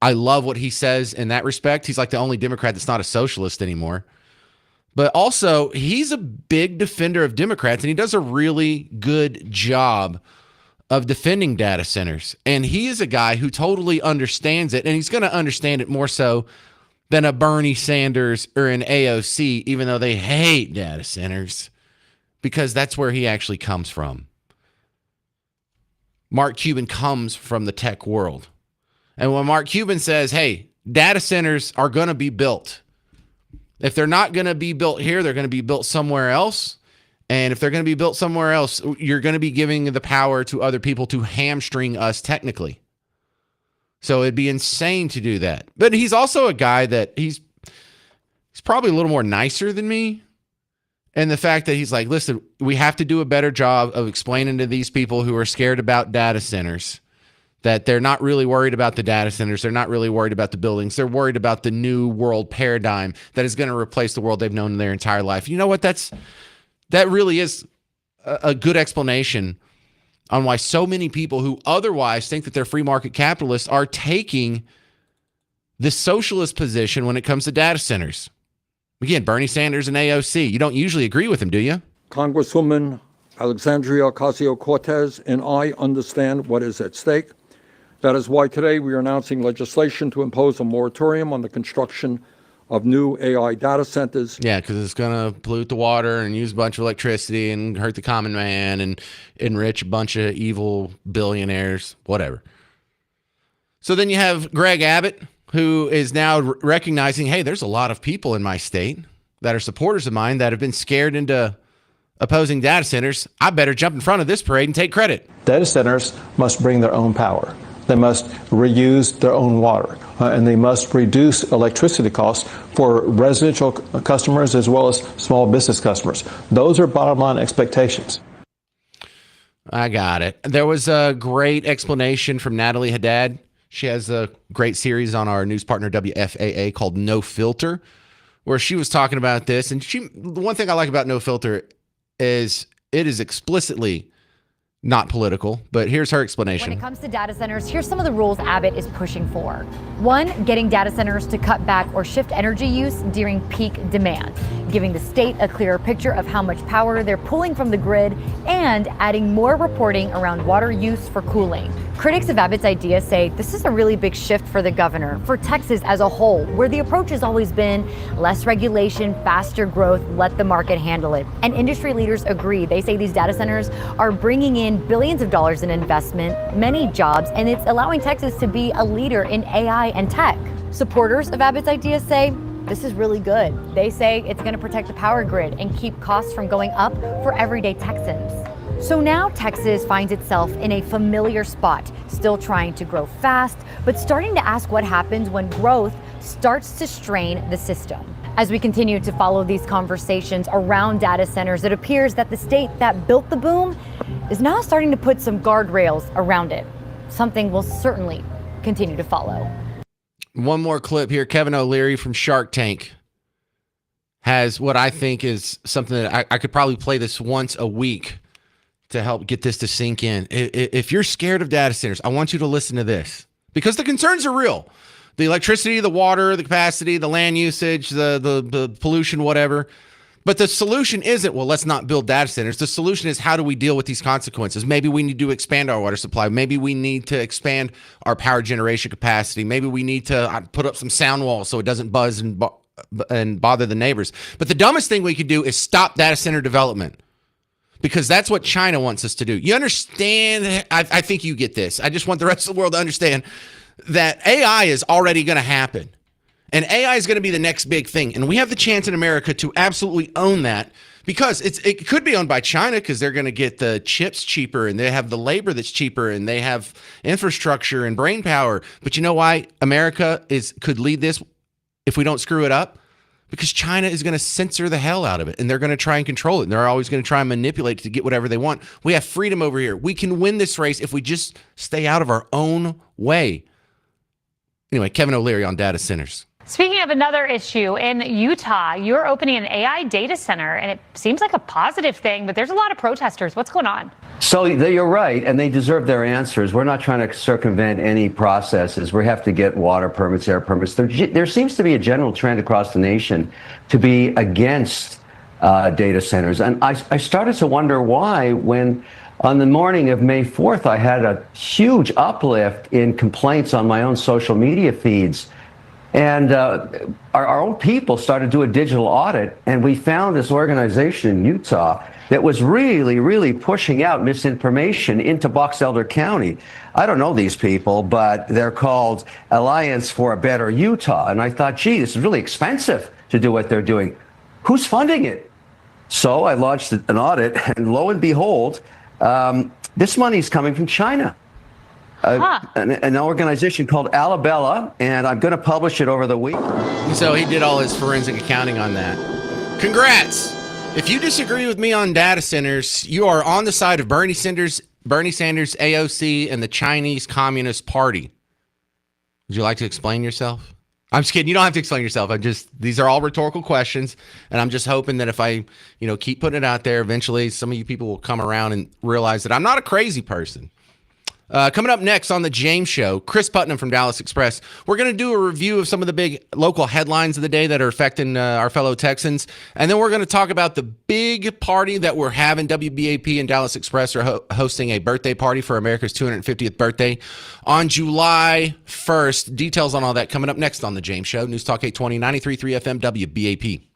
I love what he says in that respect. He's like the only Democrat that's not a socialist anymore. But also, he's a big defender of Democrats, and he does a really good job of defending data centers. And he is a guy who totally understands it, and he's going to understand it more so than a Bernie Sanders or an AOC, even though they hate data centers, because that's where he actually comes from. Mark Cuban comes from the tech world. And when Mark Cuban says, hey, data centers are going to be built. If they're not going to be built here, they're going to be built somewhere else. And if they're going to be built somewhere else, you're going to be giving the power to other people to hamstring us technically. So it'd be insane to do that. But he's also a guy that he's probably a little more nicer than me. And the fact that he's like, listen, we have to do a better job of explaining to these people who are scared about data centers that they're not really worried about the data centers. They're not really worried about the buildings. They're worried about the new world paradigm that is going to replace the world they've known in their entire life. You know what? That really is a good explanation on why so many people who otherwise think that they're free market capitalists are taking the socialist position when it comes to data centers. Again, Bernie Sanders and AOC. You don't usually agree with them, do you? Congresswoman Alexandria Ocasio-Cortez and I understand what is at stake. That is why today we are announcing legislation to impose a moratorium on the construction of new AI data centers. Yeah, because it's going to pollute the water and use a bunch of electricity and hurt the common man and enrich a bunch of evil billionaires, whatever. So then you have Greg Abbott, who is now recognizing, hey, there's a lot of people in my state that are supporters of mine that have been scared into opposing data centers. I better jump in front of this parade and take credit. Data centers must bring their own power. They must reuse their own water, and they must reduce electricity costs for residential customers as well as small business customers. Those are bottom line expectations. I got it. There was a great explanation from Natalie Haddad. She has a great series on our news partner WFAA called No Filter, where she was talking about this. And the one thing I like about No Filter is it is explicitly Not political, but here's her When explanation. it comes to data centers, here's some of the rules Abbott is pushing for. One, getting data centers to cut back or shift energy use during peak demand, giving the state a clearer picture of how much power they're pulling from the grid, and adding more reporting around water use for cooling. Critics of Abbott's idea say this is a really big shift for the governor, for Texas as a whole, where the approach has always been less regulation, faster growth, let the market handle it. And industry leaders agree. They say these data centers are bringing in billions of dollars in investment, many jobs, and it's allowing Texas to be a leader in AI and tech. Supporters of Abbott's idea say this is really good. They say it's going to protect the power grid and keep costs from going up for everyday Texans. So now Texas finds itself in a familiar spot, still trying to grow fast, but starting to ask what happens when growth starts to strain the system. As we continue to follow these conversations around data centers, it appears that the state that built the boom is now starting to put some guardrails around it. Something we'll certainly continue to follow. One more clip here. Kevin O'Leary from Shark Tank has what I think is something that I could probably play this once a week to help get this to sink in. If you're scared of data centers, I want you to listen to this because the concerns are real. The electricity, the water, the capacity, the land usage, the pollution, whatever. But the solution isn't, well, let's not build data centers. The solution is, how do we deal with these consequences? Maybe we need to expand our water supply. Maybe we need to expand our power generation capacity. Maybe we need to put up some sound walls so it doesn't buzz and bother the neighbors. But the dumbest thing we could do is stop data center development, because that's what China wants us to do. You understand? I think you get this. I just want the rest of the world to understand that AI is already going to happen. And AI is going to be the next big thing. And we have the chance in America to absolutely own that, because it could be owned by China because they're going to get the chips cheaper and they have the labor that's cheaper and they have infrastructure and brain power. But you know why America could lead this if we don't screw it up? Because China is going to censor the hell out of it, and they're going to try and control it, and they're always going to try and manipulate it to get whatever they want. We have freedom over here. We can win this race if we just stay out of our own way. Anyway, Kevin O'Leary on data centers. Speaking of another issue, in Utah, you're opening an AI data center, and it seems like a positive thing, but there's a lot of protesters. What's going on? So you're right, and they deserve their answers. We're not trying to circumvent any processes. We have to get water permits, air permits. There seems to be a general trend across the nation to be against data centers. And I started to wonder why when on the morning of May 4th, I had a huge uplift in complaints on my own social media feeds. And our own people started to do a digital audit, and we found this organization in Utah that was really, really pushing out misinformation into Box Elder County. I don't know these people, but they're called Alliance for a Better Utah. And I thought, gee, this is really expensive to do what they're doing. Who's funding it? So I launched an audit, and lo and behold, this money's coming from China. An organization called Alabella, and I'm going to publish it over the week. So he did all his forensic accounting on that. Congrats! If you disagree with me on data centers, you are on the side of Bernie Sanders, AOC, and the Chinese Communist Party. Would you like to explain yourself? I'm just kidding. You don't have to explain yourself. These are all rhetorical questions, and I'm just hoping that if I, keep putting it out there, eventually some of you people will come around and realize that I'm not a crazy person. Coming up next on the James Show, Chris Putnam from Dallas Express. We're going to do a review of some of the big local headlines of the day that are affecting our fellow Texans. And then we're going to talk about the big party that we're having. WBAP and Dallas Express are hosting a birthday party for America's 250th birthday on July 1st. Details on all that coming up next on the James Show. News Talk 820, 93.3 FM, WBAP.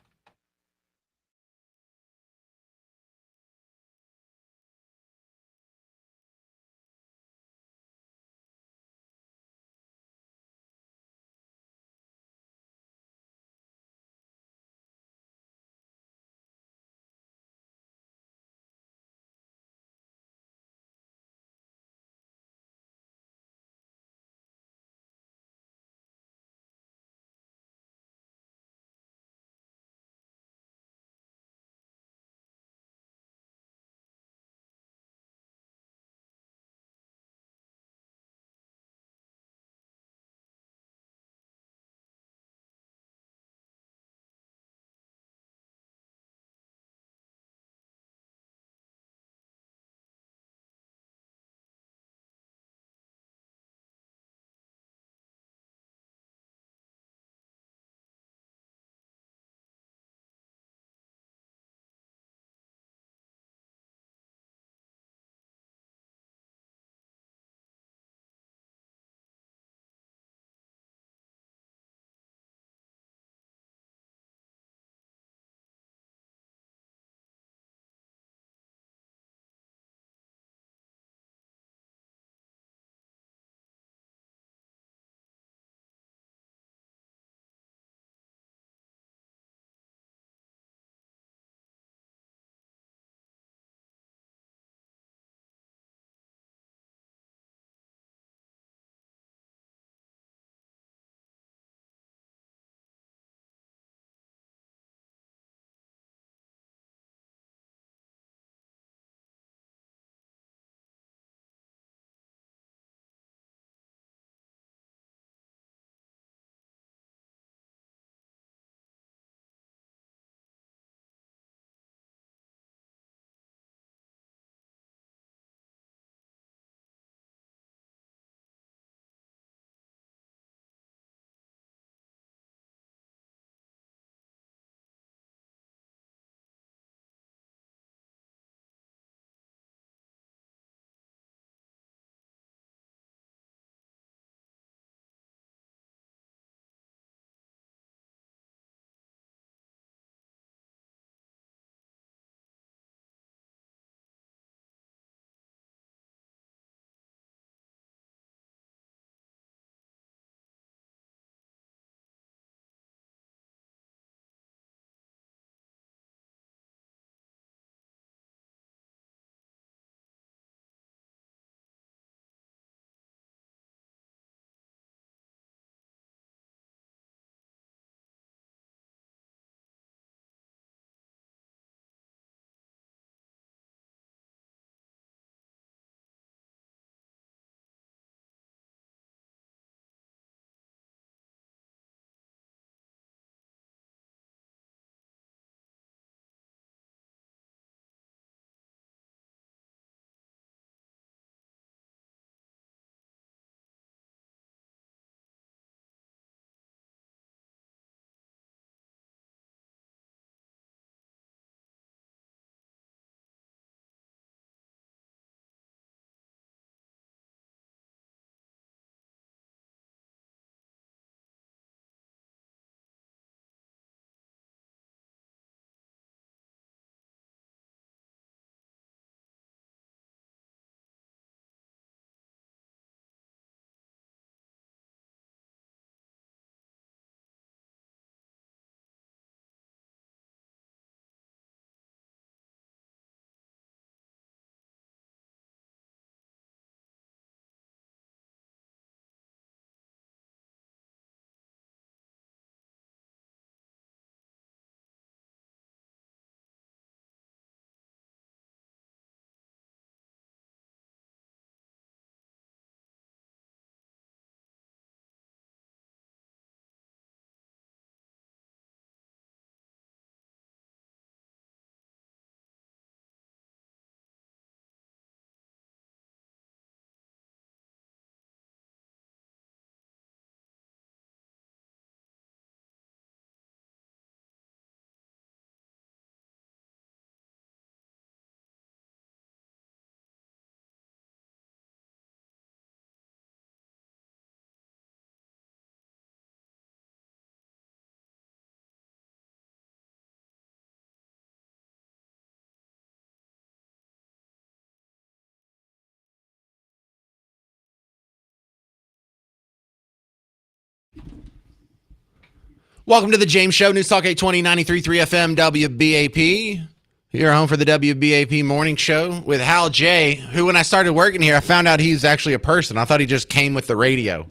Welcome to the James Show, News Talk 820, 93.3 FM, WBAP. You're home for the WBAP Morning Show with Hal J., who, when I started working here, I found out he's actually a person. I thought he just came with the radio.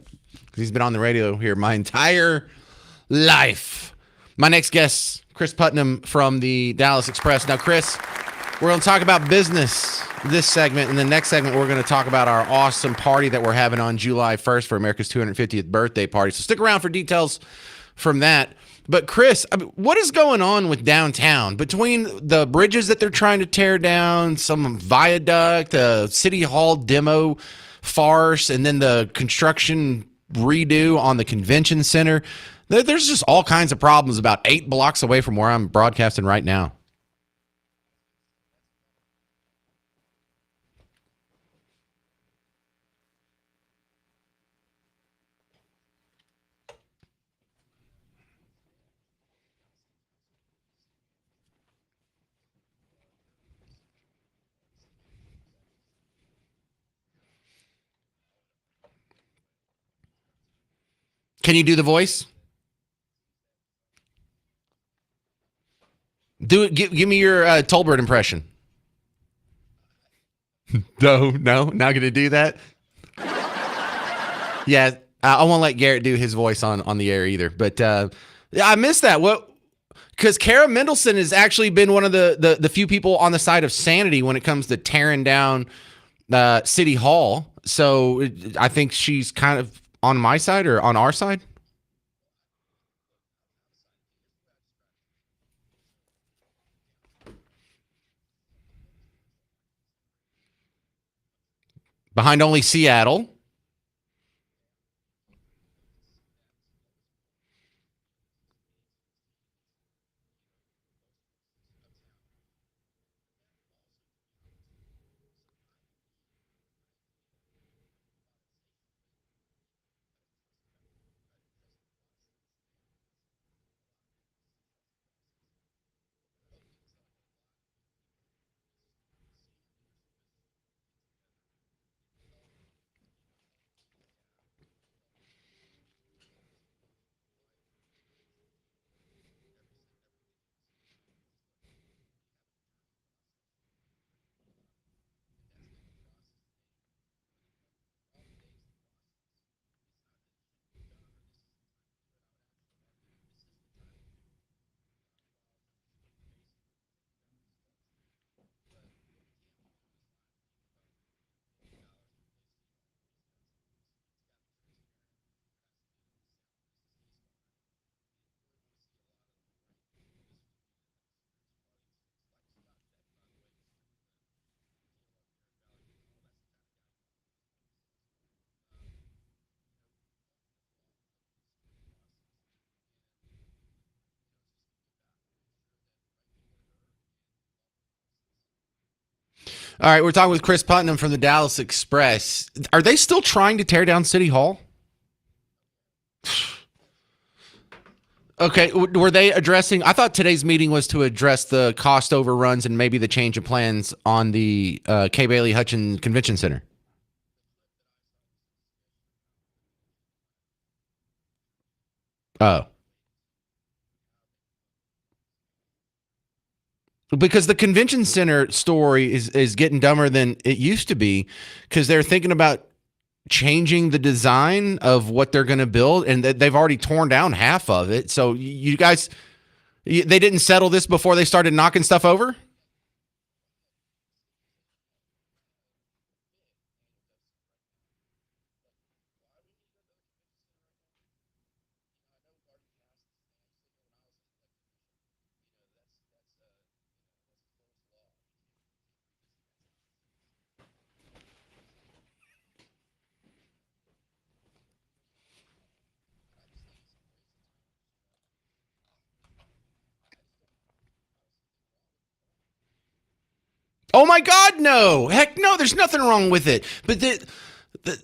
He's been on the radio here my entire life. My next guest, Chris Putnam from the Dallas Express. Now, Chris, we're going to talk about business this segment. In the next segment, we're going to talk about our awesome party that we're having on July 1st for America's 250th birthday party. So stick around for details from that. But Chris, what is going on with downtown between the bridges that they're trying to tear down, some viaduct, the city hall demo farce, and then the construction redo on the convention center? There's just all kinds of problems about 8 blocks away from where I'm broadcasting right now. Can you do the voice? Do it. Give me your Tolbert impression. No, not going to do that. Yeah, I won't let Garrett do his voice on the air either. But I missed that. What? Because Kara Mendelson has actually been one of the few people on the side of sanity when it comes to tearing down City Hall. So I think she's kind of on my side or on our side. Behind only Seattle. All right, we're talking with Chris Putnam from the Dallas Express. Are they still trying to tear down City Hall? Okay, were they addressing? I thought today's meeting was to address the cost overruns and maybe the change of plans on the Kay Bailey Hutchins Convention Center. Oh. Because the convention center story is getting dumber than it used to be, because they're thinking about changing the design of what they're going to build, and they've already torn down half of it. So you guys, they didn't settle this before they started knocking stuff over? Oh my God, no. Heck no, there's nothing wrong with it. But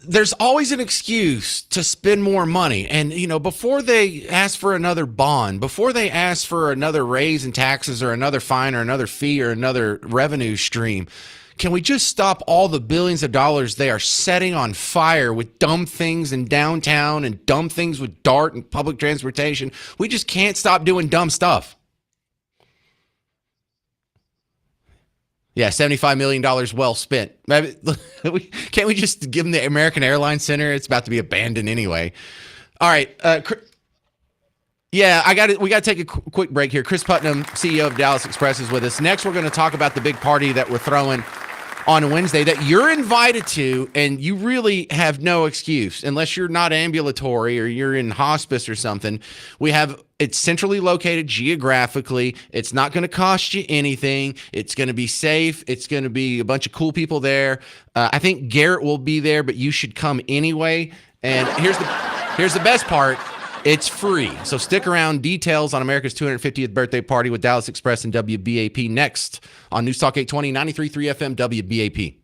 there's always an excuse to spend more money. And, you know, before they ask for another bond, before they ask for another raise in taxes or another fine or another fee or another revenue stream, Can we just stop all the billions of dollars they are setting on fire with dumb things in downtown and dumb things with DART and public transportation? We just can't stop doing dumb stuff. Yeah, $75 million well spent. Can't we just give them the American Airlines Center? It's about to be abandoned anyway. All right. Yeah, we got to take a quick break here. Chris Putnam, CEO of Dallas Express, is with us. Next, we're going to talk about the big party that we're throwing on Wednesday that you're invited to, and you really have no excuse unless you're not ambulatory or you're in hospice or something. It's centrally located geographically. It's not going to cost you anything. It's going to be safe. It's going to be a bunch of cool people there. I think Garrett will be there, but you should come anyway. And here's the best part. It's free. So stick around. Details on America's 250th birthday party with Dallas Express and WBAP next on News Talk 820, 93.3 FM, WBAP.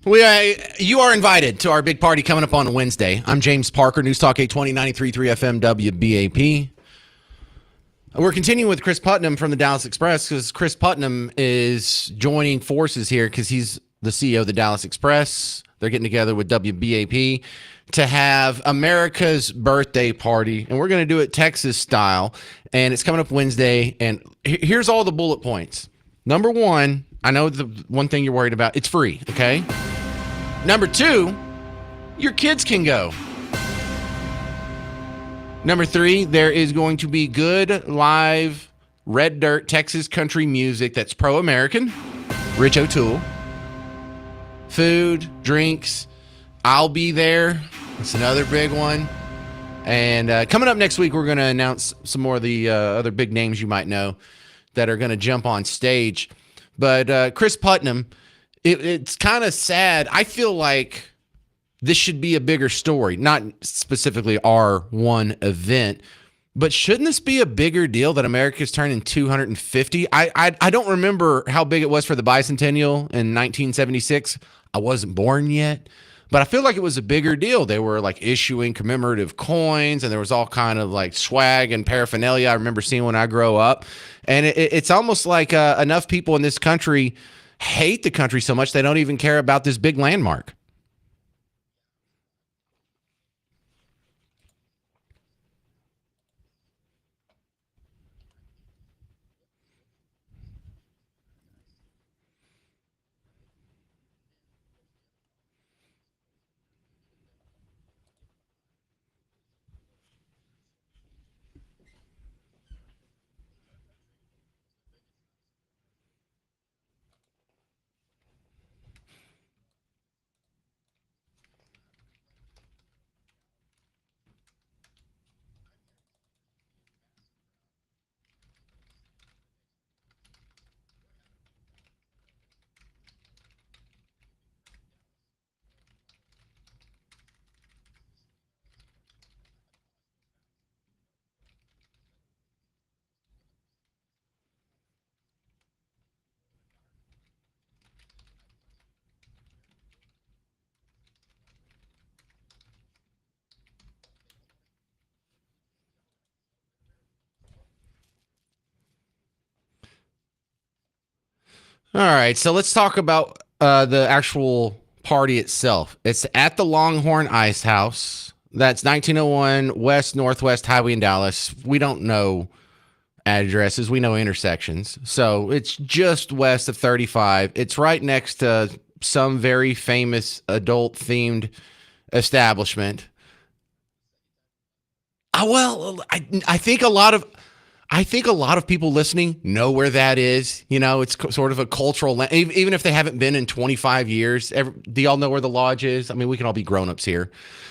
You are invited to our big party coming up on Wednesday. I'm James Parker, News Talk 820, 93.3 FM WBAP. We're continuing with Chris Putnam from the Dallas Express because Chris Putnam is joining forces here because he's the CEO of the Dallas Express. They're getting together with WBAP to have America's birthday party, and we're going to do it Texas style, and it's coming up Wednesday, and here's all the bullet points. Number one, I know the one thing you're worried about, it's free, okay? Number two, your kids can go. Number three, there is going to be good live red dirt Texas country music that's pro-American. Rich O'Toole. Food, drinks. I'll be there. That's another big one. And coming up next week, we're going to announce some more of the other big names you might know that are going to jump on stage. But Chris Putnam, it's kind of sad. I feel like this should be a bigger story, not specifically our one event, but shouldn't this be a bigger deal that America's turning 250? I don't remember how big it was for the bicentennial in 1976. I wasn't born yet, but I feel like it was a bigger deal. They were like issuing commemorative coins, and there was all kind of like swag and paraphernalia I remember seeing when I grow up. And it's almost like enough people in this country hate the country so much they don't even care about this big landmark. All right, so let's talk about the actual party itself. It's at the Longhorn Ice House. That's 1901 West Northwest Highway in Dallas. We don't know addresses. We know intersections. So it's just west of 35. It's right next to some very famous adult-themed establishment. I think a lot of people listening know where that is. You know, it's sort of a cultural, even if they haven't been in 25 years. Do y'all know where the lodge is? I mean, we can all be grown-ups here.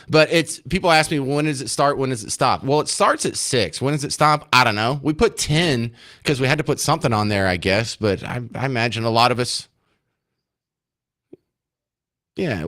But people ask me, when does it start? When does it stop? Well, it starts at 6. When does it stop? I don't know. We put 10 because we had to put something on there, I guess. But I imagine a lot of us, yeah.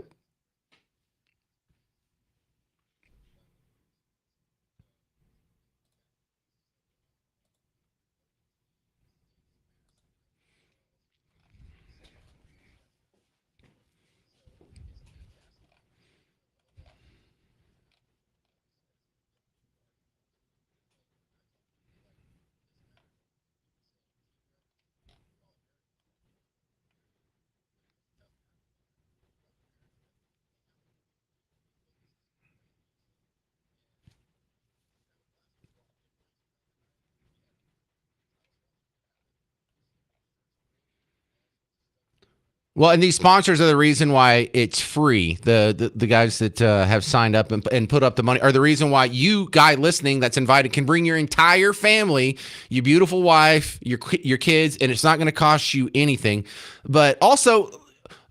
Well, and these sponsors are the reason why it's free. The guys that have signed up and put up the money are the reason why you guy listening that's invited can bring your entire family, your beautiful wife, your kids, and it's not going to cost you anything. But also,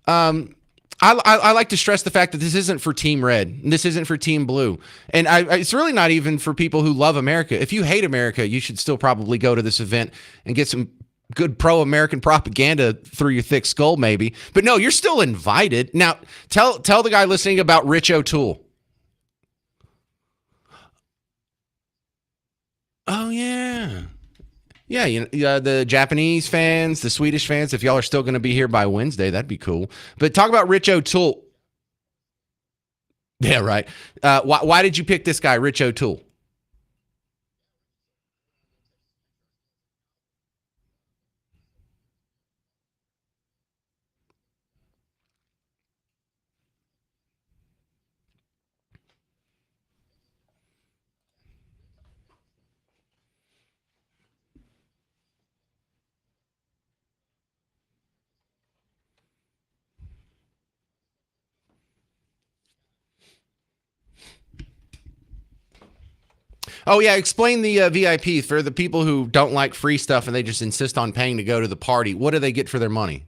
I like to stress the fact that this isn't for Team Red. This isn't for Team Blue. And it's really not even for people who love America. If you hate America, you should still probably go to this event and get some good pro-American propaganda through your thick skull, maybe. But no, you're still invited. Now, tell the guy listening about Rich O'Toole. Oh, yeah. Yeah, the Japanese fans, the Swedish fans, if y'all are still going to be here by Wednesday, that'd be cool. But talk about Rich O'Toole. Yeah, right. Why did you pick this guy, Rich O'Toole? Oh, yeah, explain the VIP for the people who don't like free stuff and they just insist on paying to go to the party. What do they get for their money?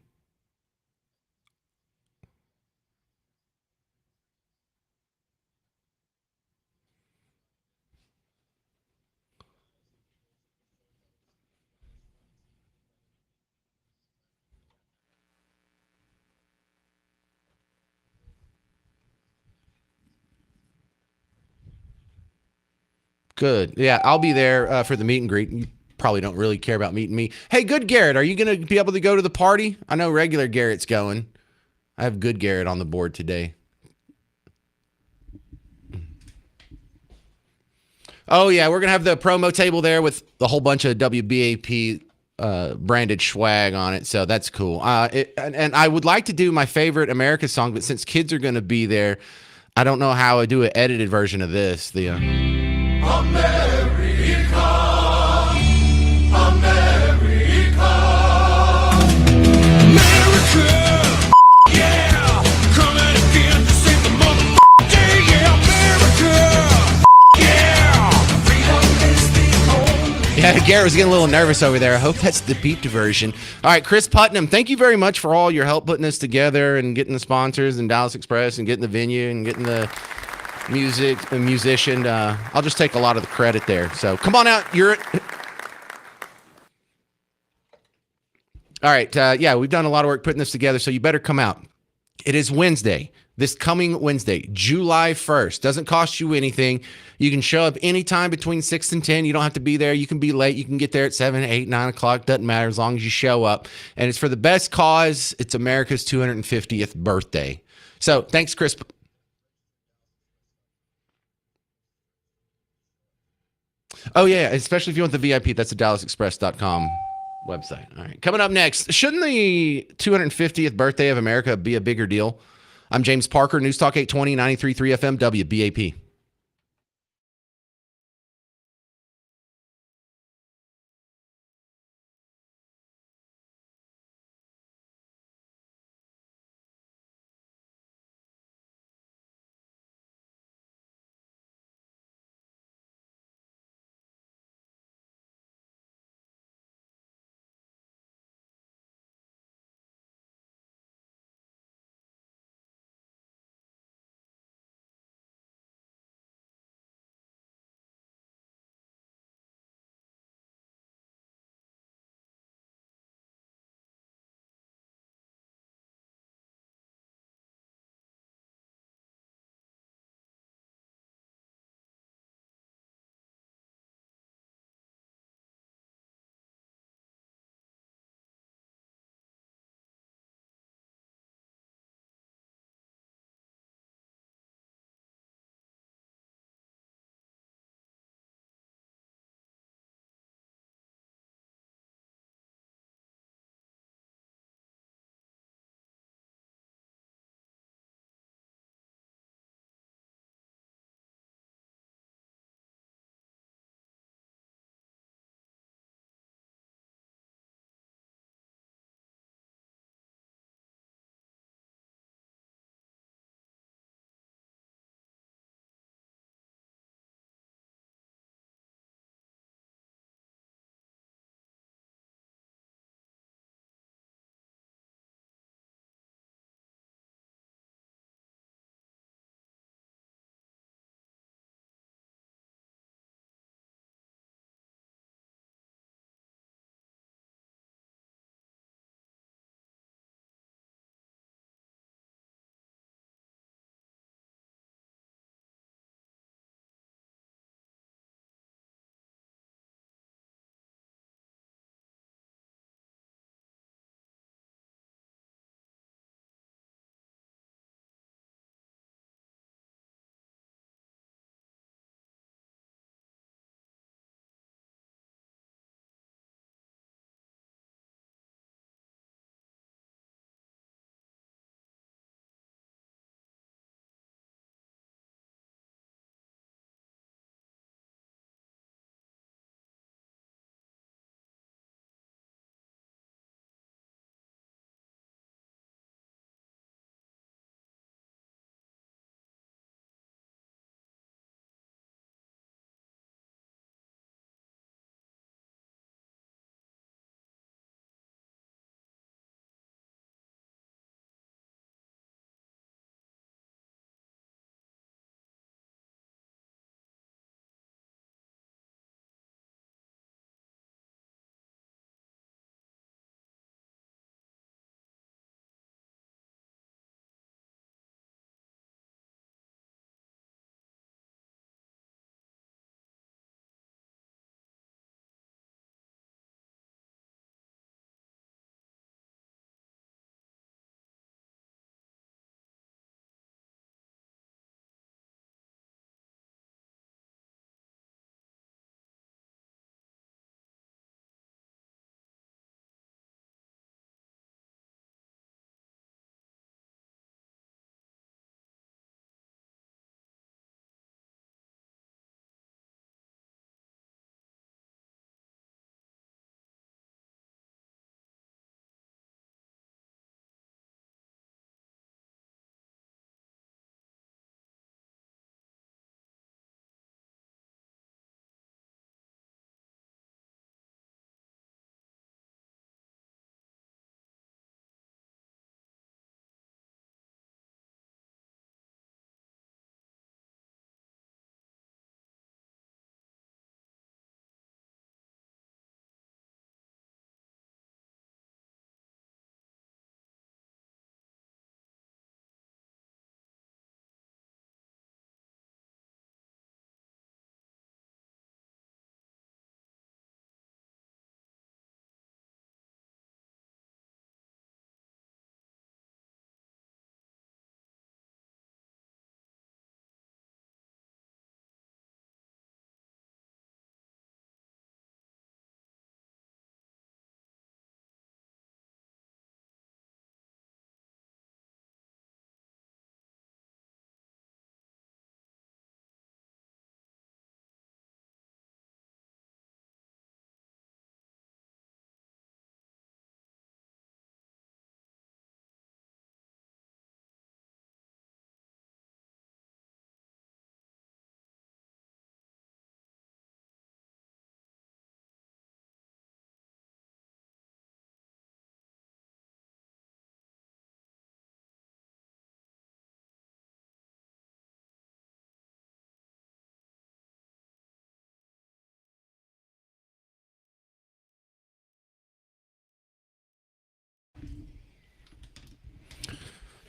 Good. Yeah, I'll be there for the meet and greet. You probably don't really care about meeting me. Hey, good Garrett, are you going to be able to go to the party? I know regular Garrett's going. I have good Garrett on the board today. Oh, yeah, we're going to have the promo table there with a whole bunch of WBAP branded swag on it, so that's cool. And I would like to do my favorite America song, but since kids are going to be there, I don't know how I do an edited version of this. America, America, America, yeah, coming again to save the motherfucking day, yeah, America, yeah, freedom is the only. Yeah, Garrett was getting a little nervous over there. I hope that's the beeped version. All right, Chris Putnam, thank you very much for all your help putting this together and getting the sponsors and Dallas Express and getting the venue and getting the musician. I'll just take a lot of the credit there. So come on out. All right. Yeah, we've done a lot of work putting this together, so you better come out. It is Wednesday, this coming Wednesday, July 1st. Doesn't cost you anything. You can show up anytime between 6 and 10. You don't have to be there. You can be late. You can get there at 7, 8, 9 o'clock. Doesn't matter as long as you show up. And it's for the best cause. It's America's 250th birthday. So thanks, Chris. Oh, yeah, especially if you want the VIP. That's the DallasExpress.com website. All right, coming up next, shouldn't the 250th birthday of America be a bigger deal? I'm James Parker, News Talk 820, 93.3 FM, WBAP.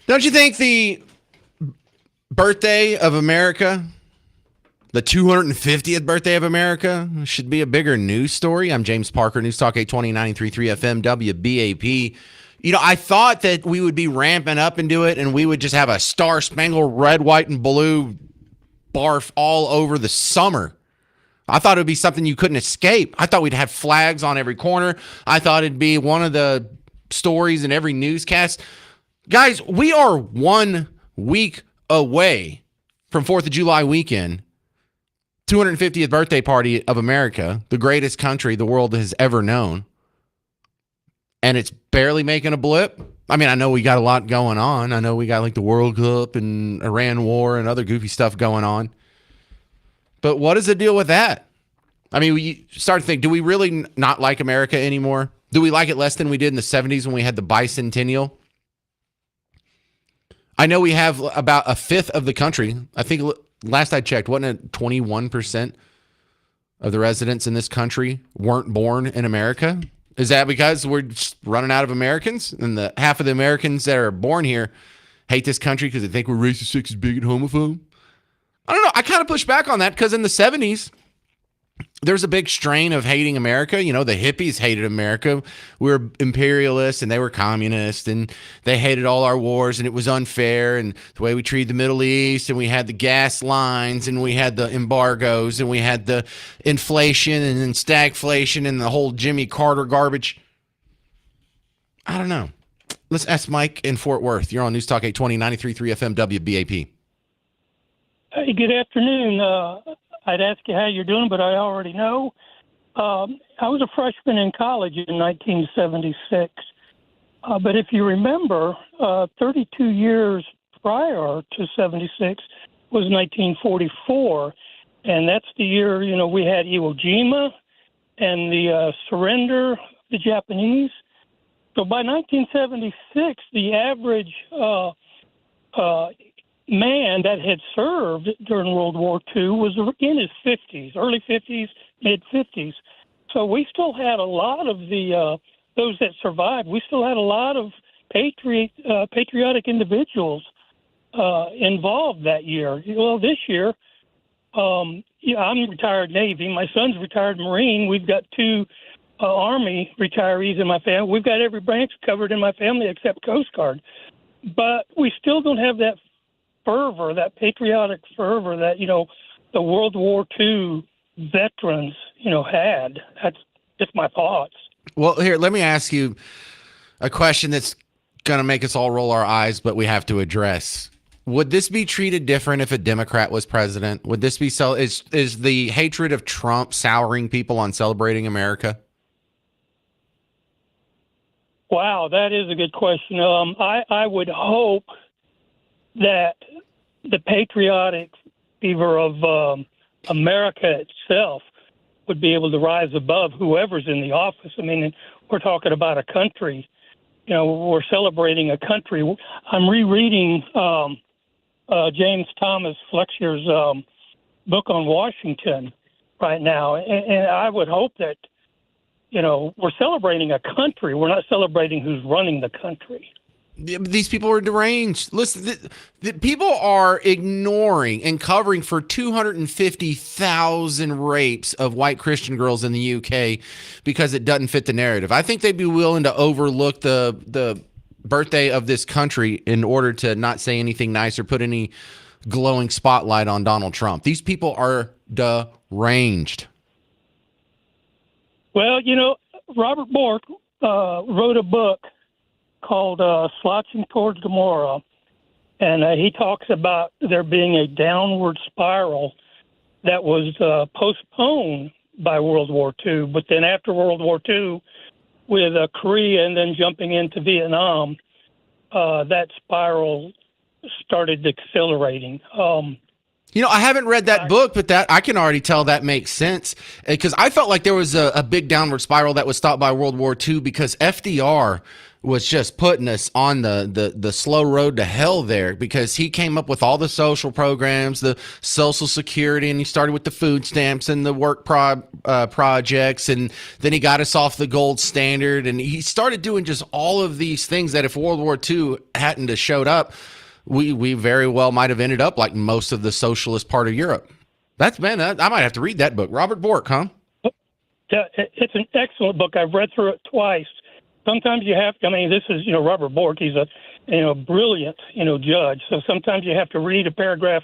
Don't you think the birthday of America, the 250th birthday of America, should be a bigger news story? I'm James Parker, News Talk 820, 93.3 FM, WBAP. You know, I thought that we would be ramping up into it and we would just have a star-spangled red, white, and blue barf all over the summer. I thought it would be something you couldn't escape. I thought we'd have flags on every corner. I thought it'd be one of the stories in every newscast. Guys, we are 1 week away from 4th of July weekend, 250th birthday party of America, the greatest country the world has ever known. And it's barely making a blip. I mean, I know we got a lot going on. I know we got like the World Cup and Iran war and other goofy stuff going on. But what is the deal with that? I mean, we start to think, do we really not like America anymore? Do we like it less than we did in the 70s when we had the bicentennial? I know we have about a fifth of the country. I think last I checked, wasn't it 21% of the residents in this country weren't born in America? Is that because we're just running out of Americans? And the half of the Americans that are born here hate this country because they think we're racist, sexist, bigot, homophobe? I don't know. I kind of push back on that because in the 70s, there's a big strain of hating America. You know, the hippies hated America. We were imperialists and they were communists and they hated all our wars and it was unfair and the way we treated the Middle East, and we had the gas lines and we had the embargoes and we had the inflation and then stagflation and the whole Jimmy Carter garbage. I don't know. Let's ask Mike in Fort Worth. You're on News Talk 820, 93.3 FM WBAP. Hey, good afternoon. I'd ask you how you're doing, but I already know. I was a freshman in college in 1976. But if you remember, 32 years prior to 76 was 1944. And that's the year, you know, we had Iwo Jima and the surrender of the Japanese. So by 1976, the average man that had served during World War II was in his 50s, early 50s, mid 50s. So we still had a lot of those that survived. We still had a lot of patriotic individuals involved that year. Well, this year, I'm retired Navy. My son's retired Marine. We've got two Army retirees in my family. We've got every branch covered in my family except Coast Guard. But we still don't have that fervor, that patriotic fervor that, you know, the World War II veterans, you know, had. That's just my thoughts. Well, here, let me ask you a question that's going to make us all roll our eyes, but we have to address. Would this be treated different if a Democrat was president? Would this be is the hatred of Trump souring people on celebrating America? Wow, that is a good question. I would hope that the patriotic fever of America itself would be able to rise above whoever's in the office. I mean, we're talking about a country. You know, we're celebrating a country. I'm rereading James Thomas Flexier's book on Washington right now, and I would hope that, you know, we're celebrating a country. We're not celebrating who's running the country. These people are deranged. Listen, the people are ignoring and covering for 250,000 rapes of white Christian girls in the UK because it doesn't fit the narrative. I think they'd be willing to overlook the birthday of this country in order to not say anything nice or put any glowing spotlight on Donald Trump. These people are deranged. Well, you know, Robert Bork wrote a book called Slouching Towards Gomorrah, and he talks about there being a downward spiral that was postponed by World War II. But then after World War II, with Korea and then jumping into Vietnam, that spiral started accelerating. I haven't read that book, but that I can already tell that makes sense because I felt like there was a big downward spiral that was stopped by World War II because FDR was just putting us on the slow road to hell there because he came up with all the social programs, the Social Security, and he started with the food stamps and the work projects, and then he got us off the gold standard, and he started doing just all of these things that if World War II hadn't have showed up, we very well might have ended up like most of the socialist part of Europe. I might have to read that book. Robert Bork, huh? Yeah, it's an excellent book. I've read through it twice. Sometimes you have to, this is, Robert Bork. He's a, brilliant, judge. So sometimes you have to read a paragraph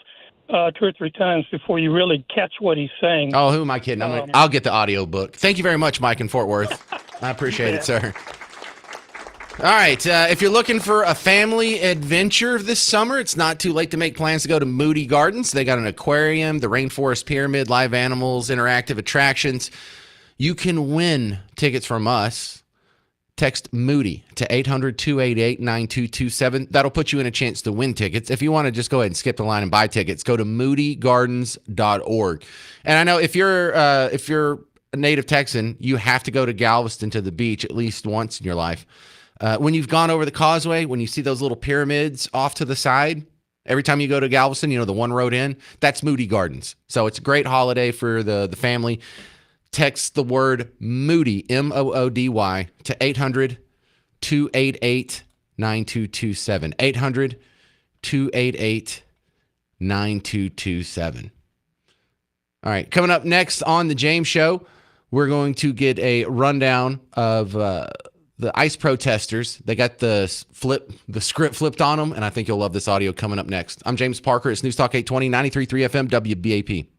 2 or 3 times before you really catch what he's saying. Oh, who am I kidding? I'll get the audio book. Thank you very much, Mike in Fort Worth. I appreciate it, sir. All right. If you're looking for a family adventure this summer, it's not too late to make plans to go to Moody Gardens. They got an aquarium, the Rainforest Pyramid, live animals, interactive attractions. You can win tickets from us. Text Moody to 800-288-9227. That'll put you in a chance to win tickets. If you want to just go ahead and skip the line and buy tickets, go to moodygardens.org. And I know if you're a native Texan, you have to go to Galveston to the beach at least once in your life. When you've gone over the causeway, when you see those little pyramids off to the side, every time you go to Galveston, the one road in, that's Moody Gardens. So it's a great holiday for the family. Text the word Moody, Moody, to 800-288-9227. 800-288-9227. All right, coming up next on The James Show, we're going to get a rundown of the ICE protesters. They got the script flipped on them, and I think you'll love this audio coming up next. I'm James Parker. It's News Talk 820, 93.3 FM, WBAP.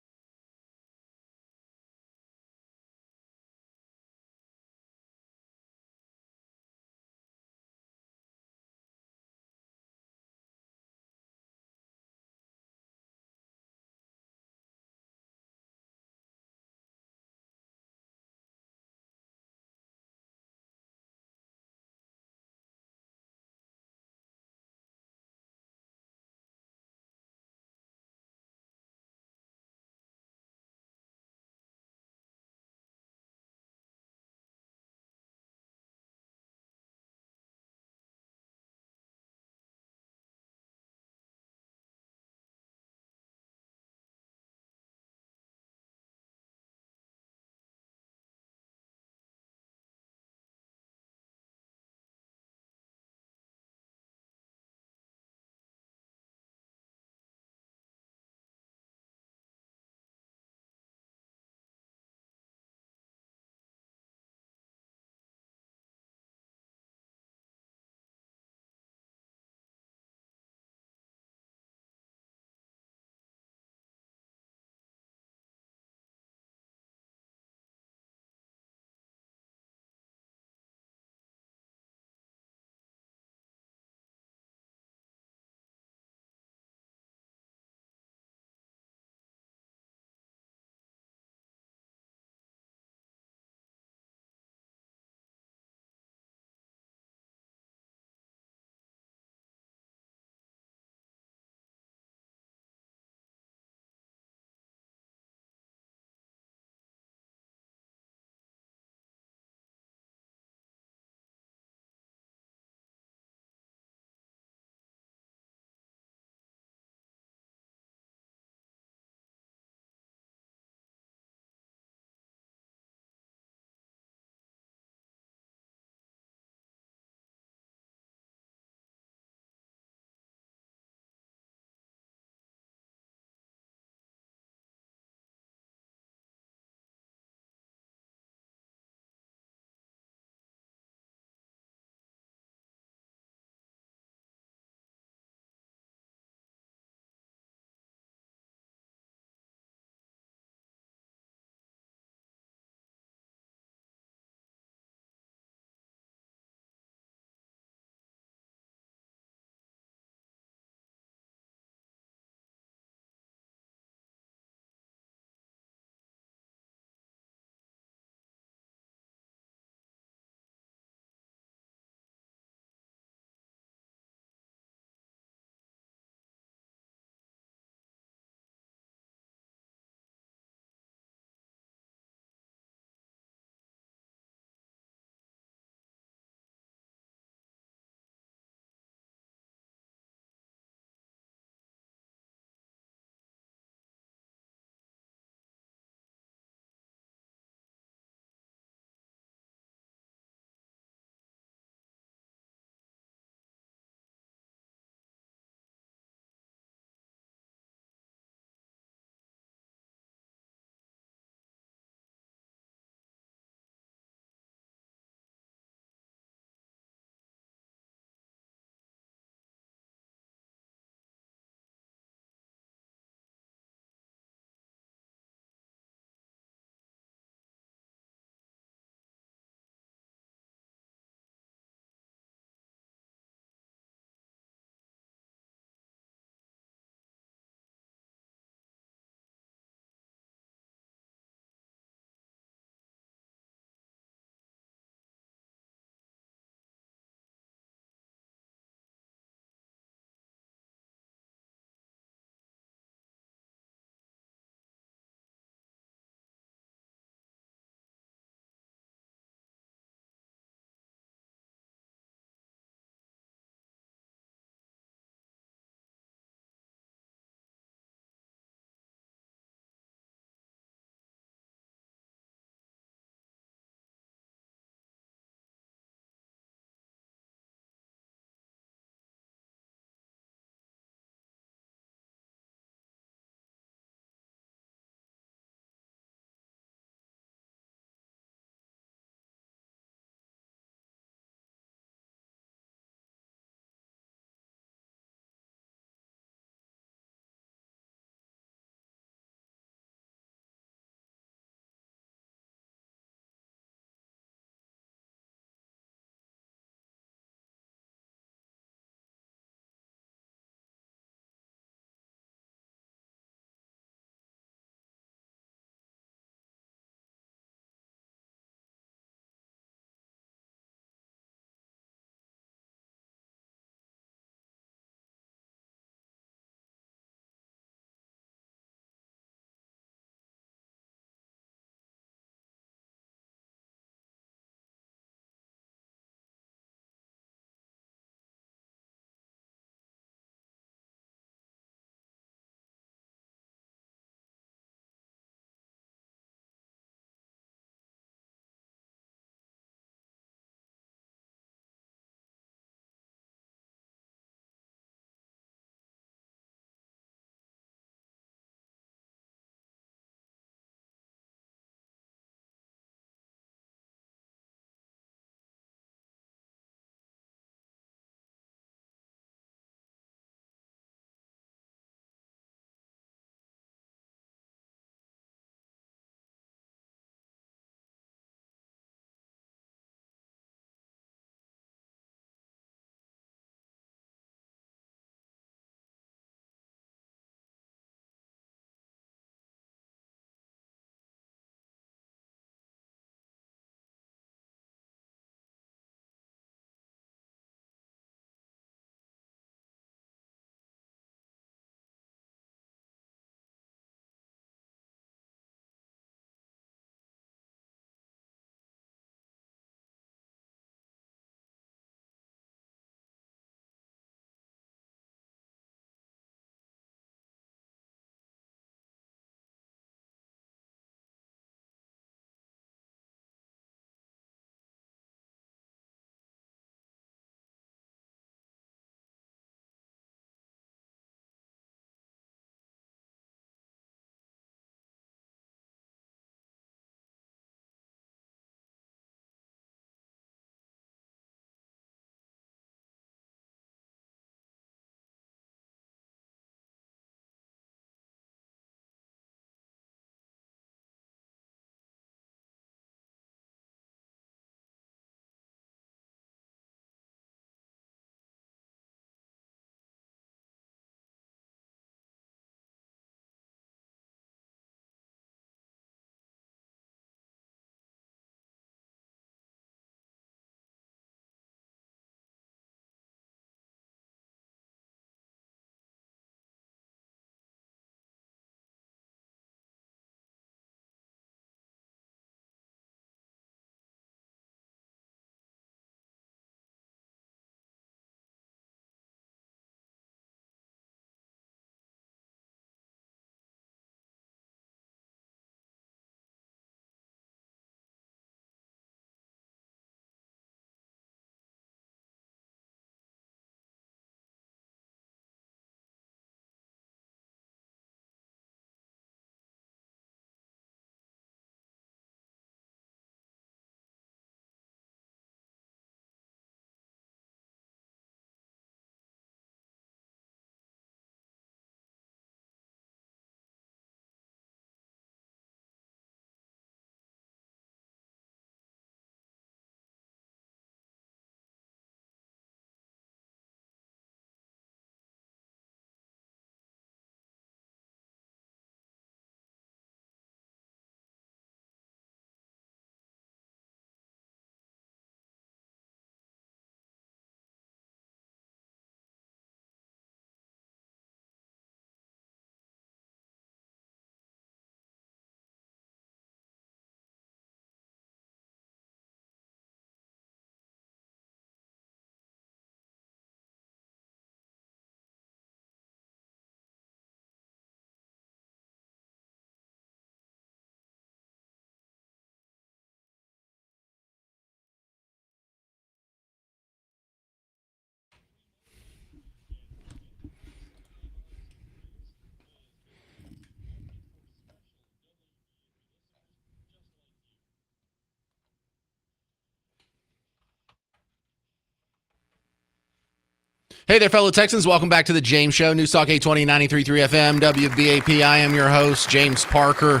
Hey there, fellow Texans. Welcome back to the James Show. News Talk 820, 93.3 FM, WBAP. I am your host, James Parker.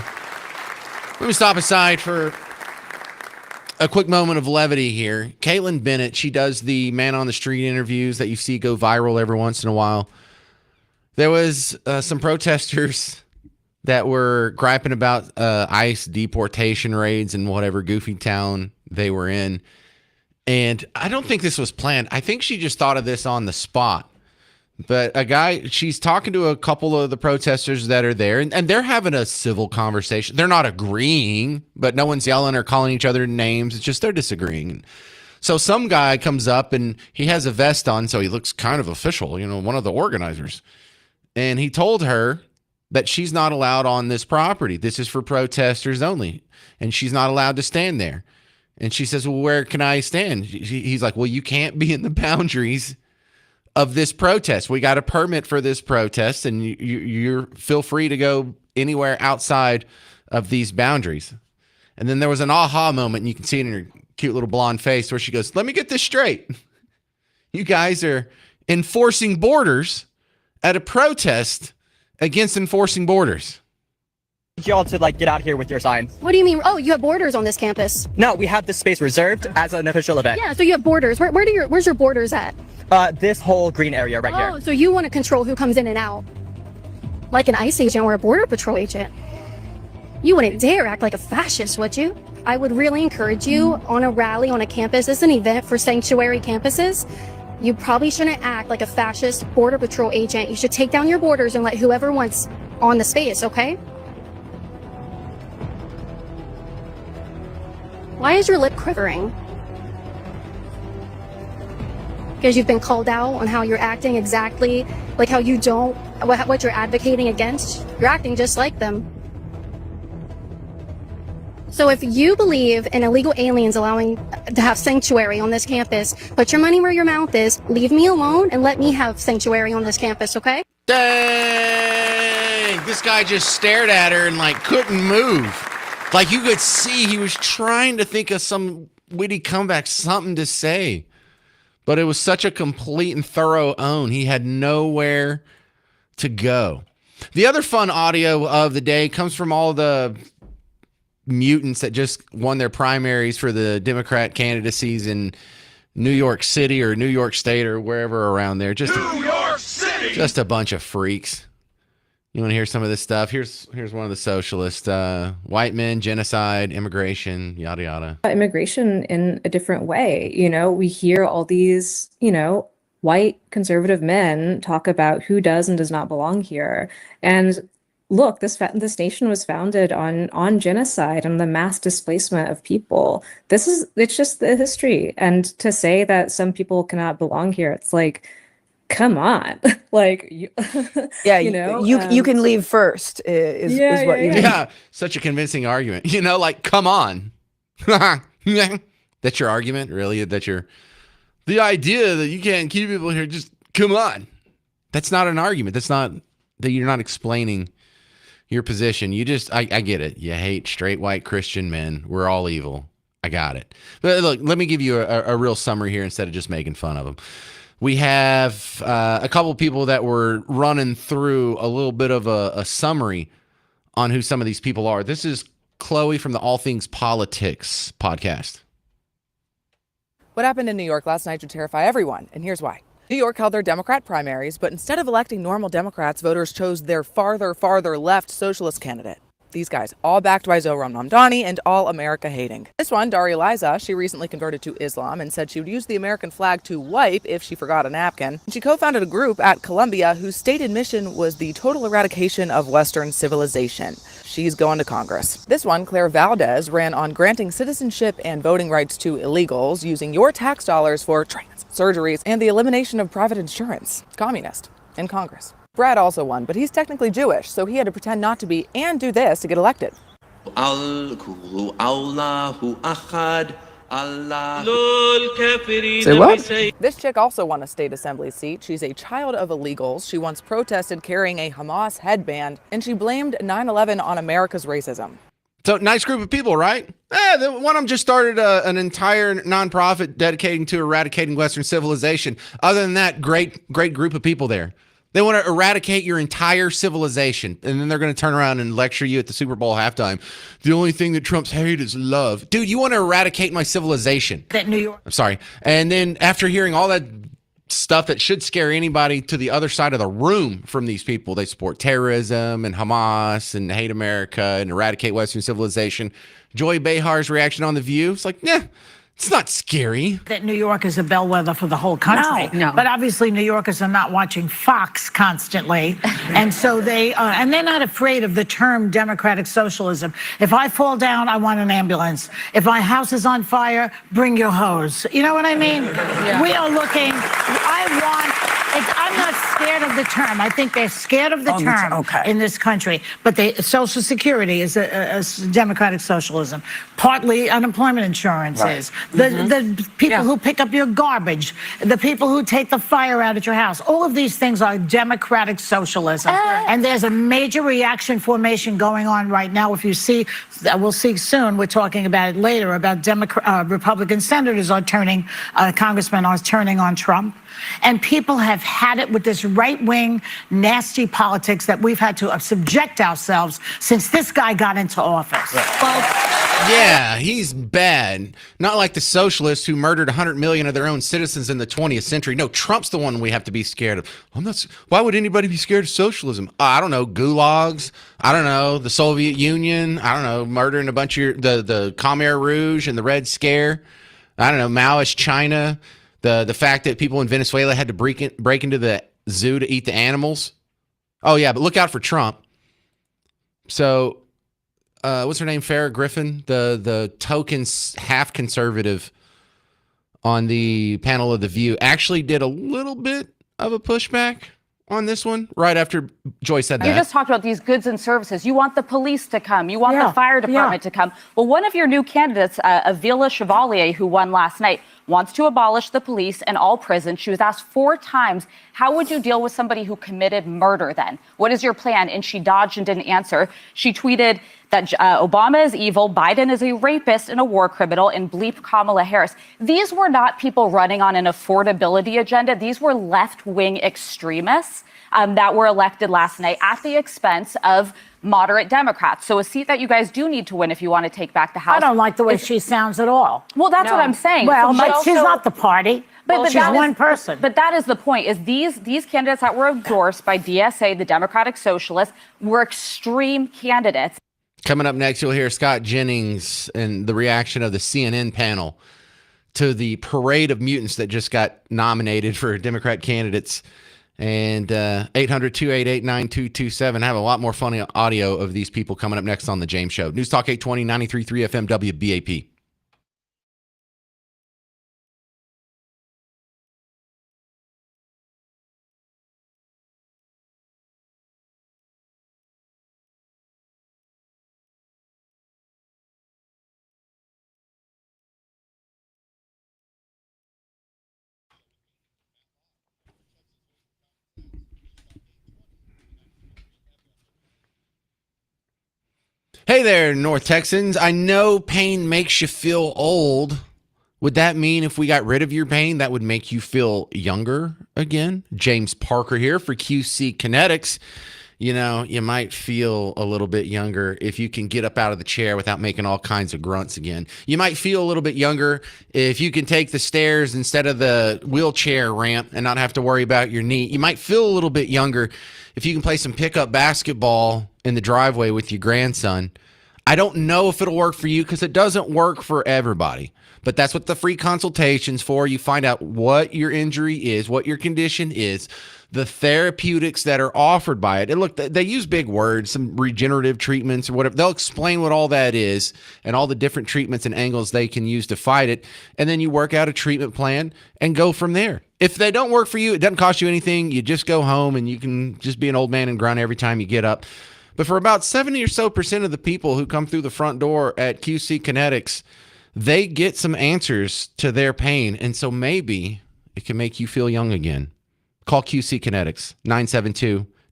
Let me stop aside for a quick moment of levity here. Caitlin Bennett, she does the man on the street interviews that you see go viral every once in a while. There was some protesters that were griping about ICE deportation raids in whatever goofy town they were in. And I don't think this was planned. I think she just thought of this on the spot. But she's talking to a couple of the protesters that are there, and they're having a civil conversation. They're not agreeing, but no one's yelling or calling each other names. It's just they're disagreeing. So some guy comes up, and he has a vest on, so he looks kind of official, one of the organizers. And he told her that she's not allowed on this property. This is for protesters only, and she's not allowed to stand there. And she says, well, where can I stand? He's like, well, you can't be in the boundaries of this protest. We got a permit for this protest, and you're feel free to go anywhere outside of these boundaries. And then there was an aha moment, and you can see it in her cute little blonde face where she goes, let me get this straight. You guys are enforcing borders at a protest against enforcing borders. Y'all to get out here with your sign. What do you mean? Oh, you have borders on this campus? No, we have this space reserved as an official event. Yeah, so you have borders. Where's your borders at? This whole green area right here. Oh, so you want to control who comes in and out, like an ICE agent or a border patrol agent? You wouldn't dare act like a fascist, would you? I would really encourage you on a rally on a campus. It's an event for sanctuary campuses. You probably shouldn't act like a fascist border patrol agent. You should take down your borders and let whoever wants on the space, okay? Why is your lip quivering? Because you've been called out on how you're acting exactly like how you don't, what you're advocating against. You're acting just like them. So if you believe in illegal aliens allowing to have sanctuary on this campus, put your money where your mouth is, leave me alone, and let me have sanctuary on this campus, okay? Dang! This guy just stared at her and couldn't move. You could see he was trying to think of some witty comeback, something to say. But it was such a complete and thorough own. He had nowhere to go. The other fun audio of the day comes from all the mutants that just won their primaries for the Democrat candidacies in New York City or New York State or wherever around there. New York City! Just a bunch of freaks. You want to hear some of this stuff? Here's one of the socialists. White men, genocide, immigration, yada, yada. Immigration in a different way. We hear all these, white conservative men talk about who does and does not belong here. And look, this nation was founded on genocide and the mass displacement of people. It's just the history. And to say that some people cannot belong here, it's come on. You can leave first is what you mean. Yeah, such a convincing argument. Come on. That's your argument, really? The idea that you can't keep people here, just come on. That's not an argument. That's not that you're not explaining your position. I get it. You hate straight white Christian men. We're all evil. I got it. But look, let me give you a real summary here instead of just making fun of them. We have a couple people that were running through a little bit of a summary on who some of these people are. This is Chloe from the All Things Politics podcast. What happened in New York last night should terrify everyone, and here's why. New York held their Democrat primaries, but instead of electing normal Democrats, voters chose their farther left socialist candidate. These guys, all backed by Zohran Mamdani and all America hating. This one, Daria Liza, she recently converted to Islam and said she would use the American flag to wipe if she forgot a napkin. And she co-founded a group at Columbia whose stated mission was the total eradication of Western civilization. She's going to Congress. This one, Claire Valdez, ran on granting citizenship and voting rights to illegals using your tax dollars for trans, surgeries, and the elimination of private insurance. Communist in Congress. Brad also won, but he's technically Jewish, so he had to pretend not to be and do this to get elected. Say what? This chick also won a state assembly seat. She's a child of illegals. She once protested carrying a Hamas headband, and she blamed 9/11 on America's racism. So nice group of people, right? One of them just started an entire nonprofit dedicating to eradicating Western civilization. Other than that, great group of people there. They want to eradicate your entire civilization, and then they're going to turn around and lecture you at the Super Bowl halftime. The only thing that Trump's hate is love. Dude, you want to eradicate my civilization. That New York. I'm sorry. And then after hearing all that stuff that should scare anybody to the other side of the room from these people, they support terrorism and Hamas and hate America and eradicate Western civilization. Joy Behar's reaction on The View, it's like, yeah. It's not scary. That New York is a bellwether for the whole country. No. But obviously, New Yorkers are not watching Fox constantly. And so they're not afraid of the term democratic socialism. If I fall down, I want an ambulance. If my house is on fire, bring your hose. You know what I mean? Yeah. We are looking, I'm not scared of the term. I think they're scared of the term in this country. But Social Security is a democratic socialism. Partly unemployment insurance is. The people who pick up your garbage, the people who take the fire out at your house, all of these things are democratic socialism. And there's a major reaction formation going on right now. If you see, we'll see soon, we're talking about it later, about Republican senators are turning, congressmen are turning on Trump. And people have had it with this right-wing, nasty politics that we've had to subject ourselves since this guy got into office. Yeah, he's bad. Not like the socialists who murdered 100 million of their own citizens in the 20th century. No, Trump's the one we have to be scared of. Why would anybody be scared of socialism? I don't know, gulags. I don't know, the Soviet Union. I don't know, murdering a bunch of the Khmer Rouge and the Red Scare. I don't know, Maoist China. The fact that people in Venezuela had to break into the zoo to eat the animals. Oh, yeah, but look out for Trump. So, what's her name? Farrah Griffin, the token half conservative on the panel of The View, actually did a little bit of a pushback on this one right after Joy said that. You just talked about these goods and services. You want the police to come. You want the fire department to come. Well, one of your new candidates, Avila Chevalier, who won last night, wants to abolish the police and all prisons. She was asked 4 times, how would you deal with somebody who committed murder then? What is your plan? And she dodged and didn't answer. She tweeted that Obama is evil, Biden is a rapist and a war criminal, and bleep Kamala Harris. These were not people running on an affordability agenda. These were left-wing extremists that were elected last night at the expense of moderate Democrats. So a seat that you guys do need to win if you want to take back the House. I don't like the way she sounds at all. Well, that's what I'm saying. Well, So but she's not the party. But she's one person. But that is the point, is these candidates that were endorsed by DSA, the Democratic Socialists, were extreme candidates. Coming up next, you'll hear Scott Jennings and the reaction of the CNN panel to the parade of mutants that just got nominated for Democrat candidates. And 800-288-9227. I have a lot more funny audio of these people coming up next on The James Show. News Talk 820, 93.3 FM, WBAP. Hey there, North Texans. I know pain makes you feel old. Would that mean if we got rid of your pain, that would make you feel younger again? James Parker here for QC Kinetics. You know, you might feel a little bit younger if you can get up out of the chair without making all kinds of grunts again. You might feel a little bit younger if you can take the stairs instead of the wheelchair ramp and not have to worry about your knee. You might feel a little bit younger if you can play some pickup basketball in the driveway with your grandson. I don't know if it'll work for you because it doesn't work for everybody. But that's what the free consultation's for. You find out what your injury is, what your condition is, the therapeutics that are offered by it. And look, they use big words, some regenerative treatments or whatever. They'll explain what all that is and all the different treatments and angles they can use to fight it. And then you work out a treatment plan and go from there. If they don't work for you, it doesn't cost you anything. You just go home and you can just be an old man and grunt every time you get up. But for about 70% or so of the people who come through the front door at QC Kinetics, they get some answers to their pain. And so maybe it can make you feel young again. Call QC Kinetics,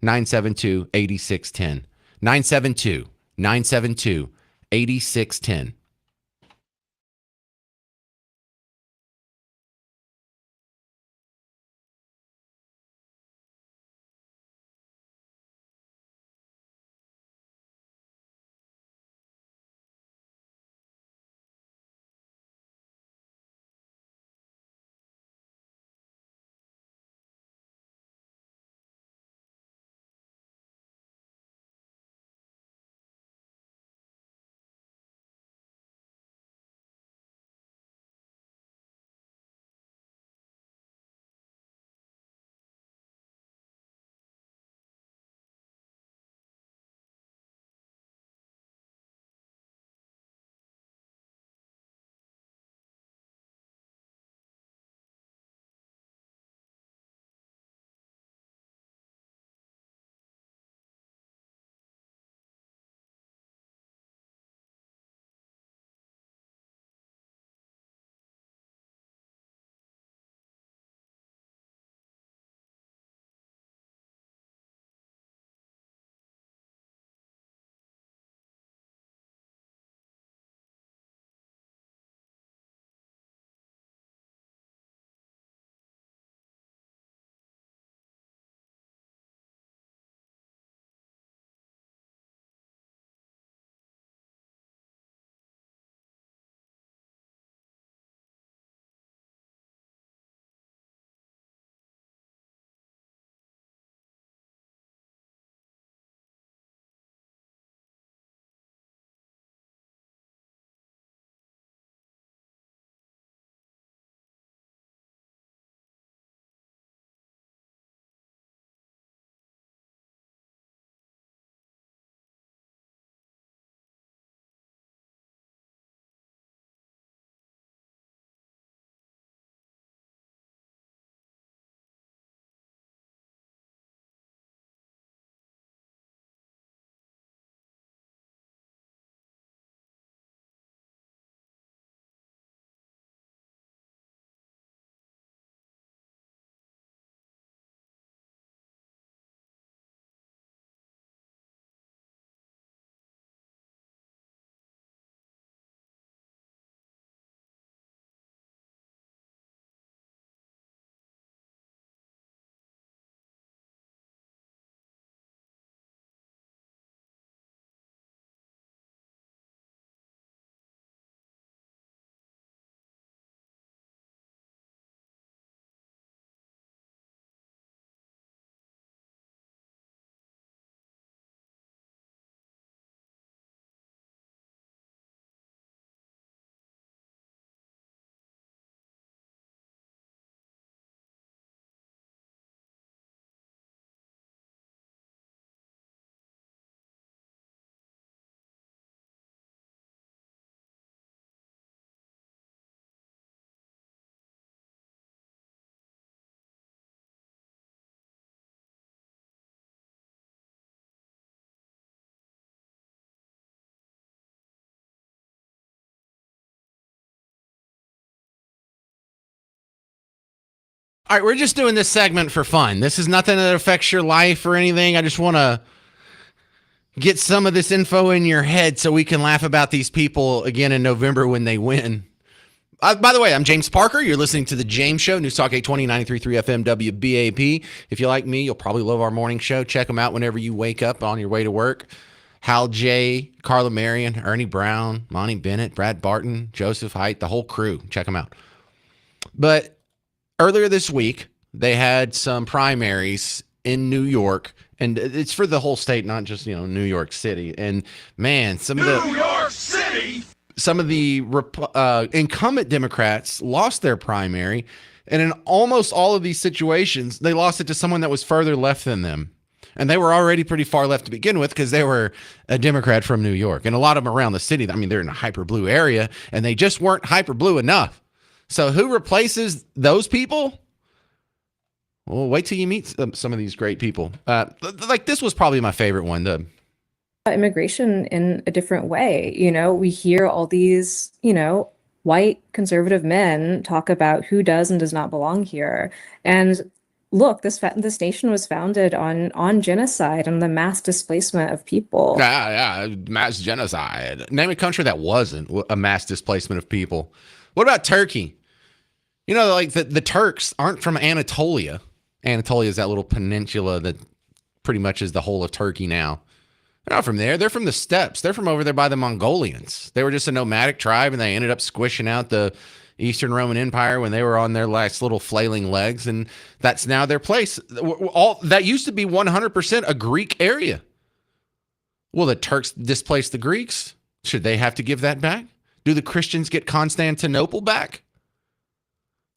972-972-8610. 972-972-8610. 8610. All right, we're just doing this segment for fun. This is nothing that affects your life or anything. I just want to get some of this info in your head so we can laugh about these people again in November when they win. By the way, I'm James Parker. You're listening to The James Show, News Talk 820, 93.3 FM, WBAP. If you like me, you'll probably love our morning show. Check them out whenever you wake up on your way to work. Hal J., Carla Marion, Ernie Brown, Monty Bennett, Brad Barton, Joseph Haidt, the whole crew. Check them out. But earlier this week, they had some primaries in New York, and it's for the whole state, not just, New York City. And man, some of the incumbent Democrats lost their primary, and in almost all of these situations, they lost it to someone that was further left than them. And they were already pretty far left to begin with because they were a Democrat from New York. And a lot of them around the city, I mean, they're in a hyper blue area, and they just weren't hyper blue enough. So who replaces those people? Well, wait till you meet some of these great people. Like this was probably my favorite one. Immigration in a different way. We hear all these, white conservative men talk about who does and does not belong here. And look, this nation was founded on genocide and the mass displacement of people. Yeah, mass genocide. Name a country that wasn't a mass displacement of people. What about Turkey? You know, like the Turks aren't from Anatolia. Anatolia is that little peninsula that pretty much is the whole of Turkey now. They're not from there. They're from the steppes. They're from over there by the Mongolians. They were just a nomadic tribe, and they ended up squishing out the Eastern Roman Empire when they were on their last little flailing legs, and that's now their place. All that used to be 100% a Greek area. Well, the Turks displaced the Greeks. Should they have to give that back? Do the Christians get Constantinople back?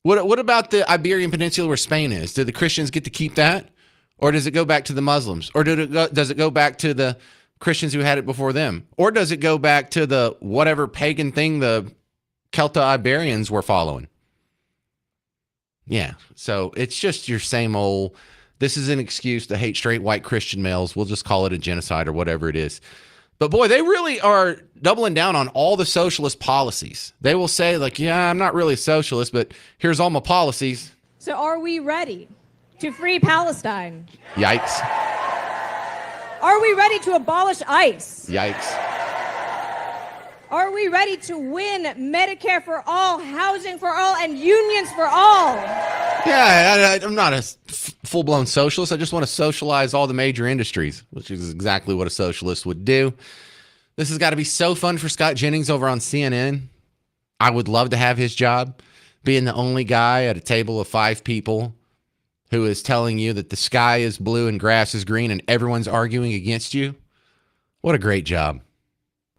What about the Iberian Peninsula where Spain is? Do the Christians get to keep that? Or does it go back to the Muslims? Or does it go back to the Christians who had it before them? Or does it go back to the whatever pagan thing the Celto-Iberians were following? Yeah, so it's just your same old, this is an excuse to hate straight white Christian males. We'll just call it a genocide or whatever it is. But boy, they really are doubling down on all the socialist policies. They will say like, yeah, I'm not really a socialist, but here's all my policies. So are we ready to free Palestine? Yikes. Are we ready to abolish ICE? Yikes. Are we ready to win Medicare for all, housing for all, and unions for all? Yeah, I'm not a full-blown socialist. I just want to socialize all the major industries, which is exactly what a socialist would do. This has got to be so fun for Scott Jennings over on CNN. I would love to have his job, being the only guy at a table of 5 people who is telling you that the sky is blue and grass is green and everyone's arguing against you. What a great job.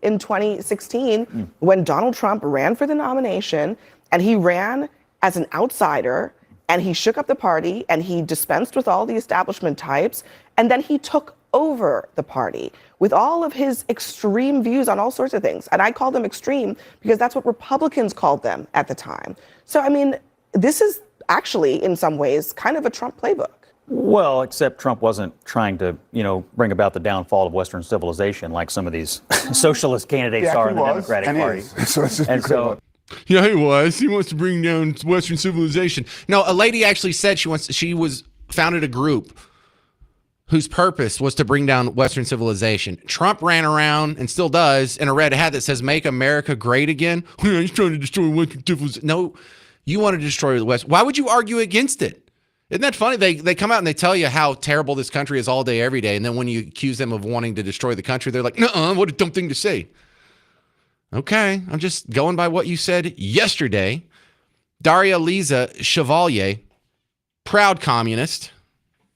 In 2016, when Donald Trump ran for the nomination, and he ran as an outsider, and he shook up the party, and he dispensed with all the establishment types, and then he took over the party with all of his extreme views on all sorts of things. And I call them extreme because that's what Republicans called them at the time. So, I mean, this is actually, in some ways, kind of a Trump playbook. Well, except Trump wasn't trying to, bring about the downfall of Western civilization like some of these socialist candidates are in the Democratic Party. Yeah, he was. He wants to bring down Western civilization. No, a lady actually said she founded a group whose purpose was to bring down Western civilization. Trump ran around and still does in a red hat that says "Make America Great Again." He's trying to destroy Western civilization. No, you want to destroy the West. Why would you argue against it? Isn't that funny? They come out and they tell you how terrible this country is all day, every day. And then when you accuse them of wanting to destroy the country, they're like, nuh-uh, what a dumb thing to say. Okay, I'm just going by what you said yesterday. Daria Lisa Chevalier, proud communist.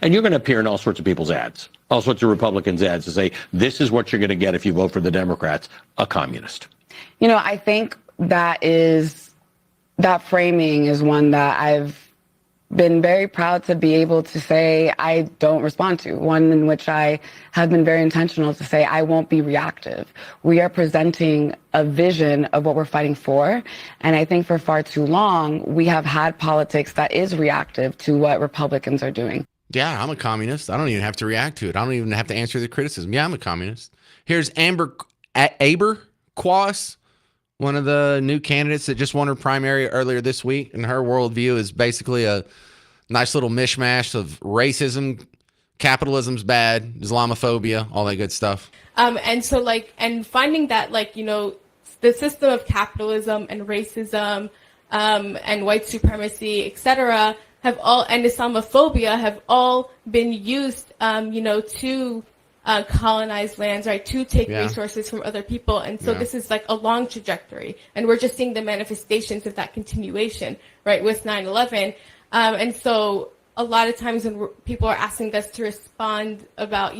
And you're going to appear in all sorts of people's ads, all sorts of Republicans' ads to say, this is what you're going to get if you vote for the Democrats, a communist. I think that framing is one that I've been very proud to be able to say I don't respond to, one in which I have been very intentional to say I won't be reactive. We are presenting a vision of what we're fighting for, and I think for far too long we have had politics that is reactive to what Republicans are doing. Yeah, I'm a communist. I don't even have to react to it. I don't even have to answer the criticism. Yeah, I'm a communist. Here's Aber Quas, one of the new candidates that just won her primary earlier this week, and her worldview is basically a nice little mishmash of racism, capitalism's bad, Islamophobia, all that good stuff. And finding that, the system of capitalism and racism and white supremacy, et cetera, and Islamophobia have all been used, to colonize lands, right, to take resources from other people. And so this is like a long trajectory. And we're just seeing the manifestations of that continuation, right, with 9/11. And so a lot of times when people are asking us to respond about,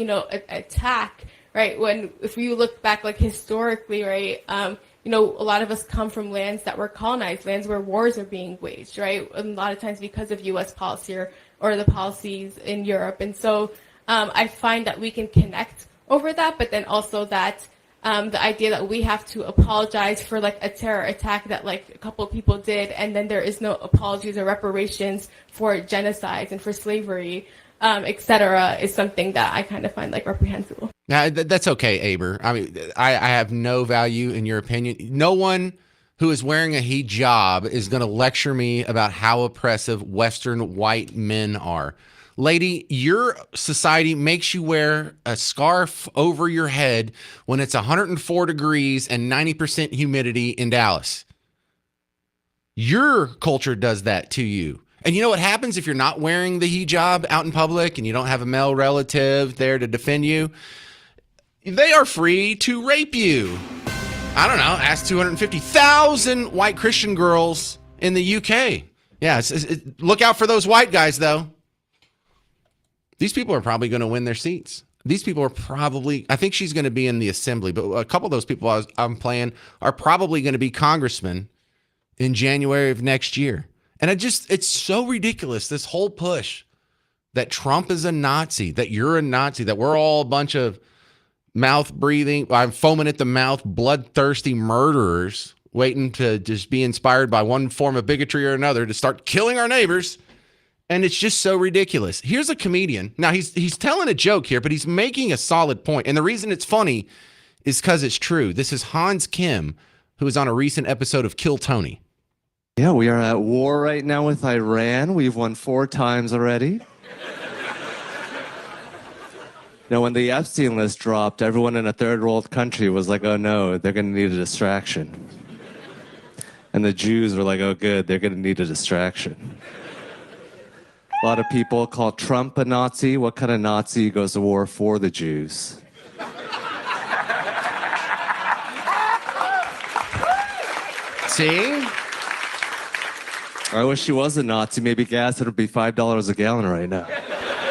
attack, right, if you look back, historically, right, a lot of us come from lands that were colonized, lands where wars are being waged, right, a lot of times because of U.S. policy or the policies in Europe. And so I find that we can connect over that, but then also that the idea that we have to apologize for a terror attack that a couple of people did, and then there is no apologies or reparations for genocides and for slavery, et cetera, is something that I kind of find reprehensible. Now, that's okay, Aber. I mean, I have no value in your opinion. No one who is wearing a hijab is going to lecture me about how oppressive Western white men are. Lady, your society makes you wear a scarf over your head when it's 104 degrees and 90% humidity in Dallas. Your culture does that to you. And you know what happens if you're not wearing the hijab out in public and you don't have a male relative there to defend you? They are free to rape you. I don't know, ask 250,000 white Christian girls in the UK. Yeah, look out for those white guys, though. These people are probably going to win their seats. These people are probably, I think she's going to be in the assembly, but a couple of those people I'm playing are probably going to be congressmen in January of next year. And it's so ridiculous, this whole push that Trump is a Nazi, that you're a Nazi, that we're all a bunch of mouth breathing, I'm foaming at the mouth, bloodthirsty murderers waiting to just be inspired by one form of bigotry or another to start killing our neighbors. And it's just so ridiculous. Here's a comedian. Now he's telling a joke here, but he's making a solid point. And the reason it's funny is because it's true. This is Hans Kim, who was on a recent episode of Kill Tony. Yeah, we are at war right now with Iran. We've won 4 times already. Now, when the Epstein list dropped, everyone in a third world country was like, oh no, they're going to need a distraction. And the Jews were like, oh good, they're going to need a distraction. A lot of people call Trump a Nazi. What kind of Nazi goes to war for the Jews? See? I wish he was a Nazi. Maybe gas would be $5 a gallon right now.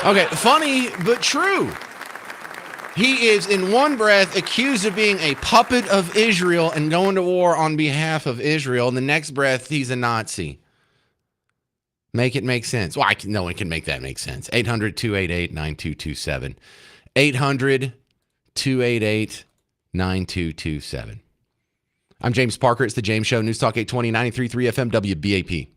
Okay, funny, but true. He is in one breath accused of being a puppet of Israel and going to war on behalf of Israel. In the next breath, he's a Nazi. Make it make sense. Well, no one can make that make sense. 800-288-9227. 800-288-9227. I'm James Parker. It's The James Show. News Talk 820, 93.3 FM, WBAP.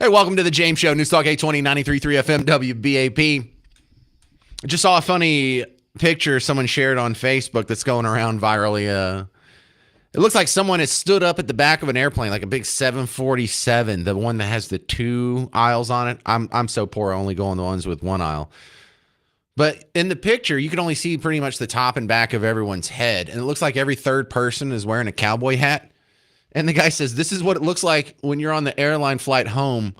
Hey, welcome to the James Show, News Talk 820, 93.3 FM, WBAP. I just saw a funny picture someone shared on Facebook that's going around virally. It looks like someone has stood up at the back of an airplane, like a big 747, the one that has the 2 aisles on it. I'm so poor, I only go on the ones with 1 aisle. But in the picture, you can only see pretty much the top and back of everyone's head. And it looks like every third person is wearing a cowboy hat. And the guy says, this is what it looks like when you're on the airline flight home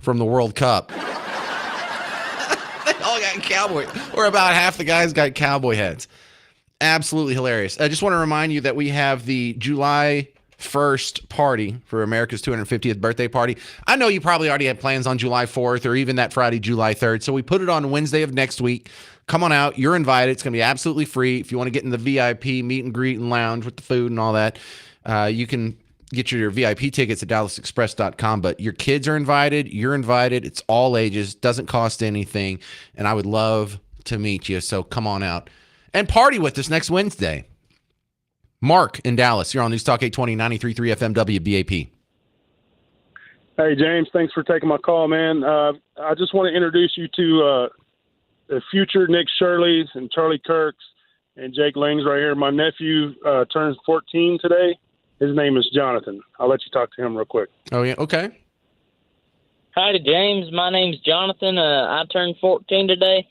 from the World Cup. They all got cowboy, or about half the guys got cowboy hats. Absolutely hilarious. I just want to remind you that we have the July 1st party for America's 250th birthday party. I know you probably already had plans on July 4th or even that Friday, July 3rd. So we put it on Wednesday of next week. Come on out. You're invited. It's going to be absolutely free. If you want to get in the VIP meet and greet and lounge with the food and all that, you can get your VIP tickets at DallasExpress.com. But your kids are invited. You're invited. It's all ages. Doesn't cost anything. And I would love to meet you. So come on out and party with us next Wednesday. Mark in Dallas, you're on News Talk 820, 93.3 FM, WBAP. Hey, James, thanks for taking my call, man. I just want to introduce you to the future Nick Shirleys and Charlie Kirks and Jake Langs right here. My nephew turns 14 today. His name is Jonathan. I'll let you talk to him real quick. Oh, yeah? Okay. Hi, James. My name's Jonathan. I turned 14 today.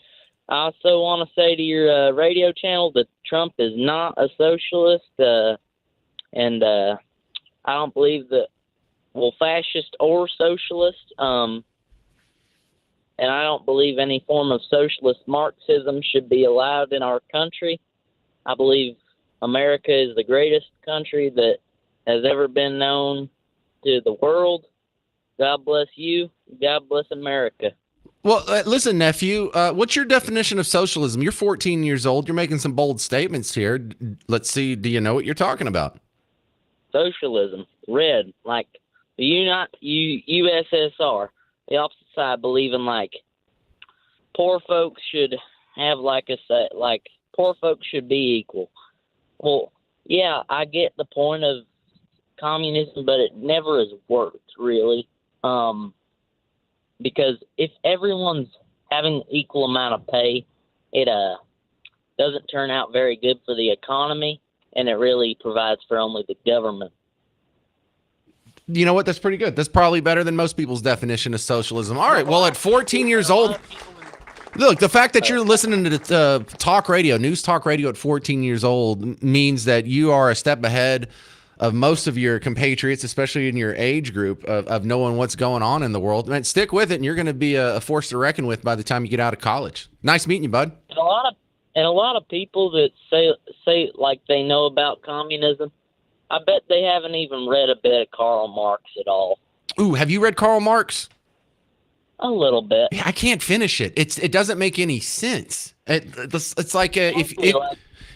I also want to say to your radio channel that Trump is not a socialist, and I don't believe that, well, fascist or socialist, and I don't believe any form of socialist Marxism should be allowed in our country. I believe America is the greatest country that has ever been known to the world. God bless you. God bless America. Well, listen, nephew, what's your definition of socialism? You're 14 years old. You're making some bold statements here. Let's see. Do you know what you're talking about? Socialism, red, like the USSR. The opposite side believe in like poor folks should have like poor folks should be equal. Well, yeah, I get the point of communism, but it never has worked really. Because if everyone's having equal amount of pay, it doesn't turn out very good for the economy, and it really provides for only the government. You know what? That's pretty good. That's probably better than most people's definition of socialism. All right. Well, at 14 years old, look, the fact that you're listening to talk radio, news talk radio at 14 years old means that you are a step ahead of most of your compatriots, especially in your age group, of knowing what's going on in the world. Man, stick with it, and you're going to be a force to reckon with by the time you get out of college. Nice meeting you, bud. And a lot of people that say like they know about communism, I bet they haven't even read a bit of Karl Marx at all. Ooh, have you read Karl Marx? A little bit. Yeah, I can't finish it. It doesn't make any sense. It's like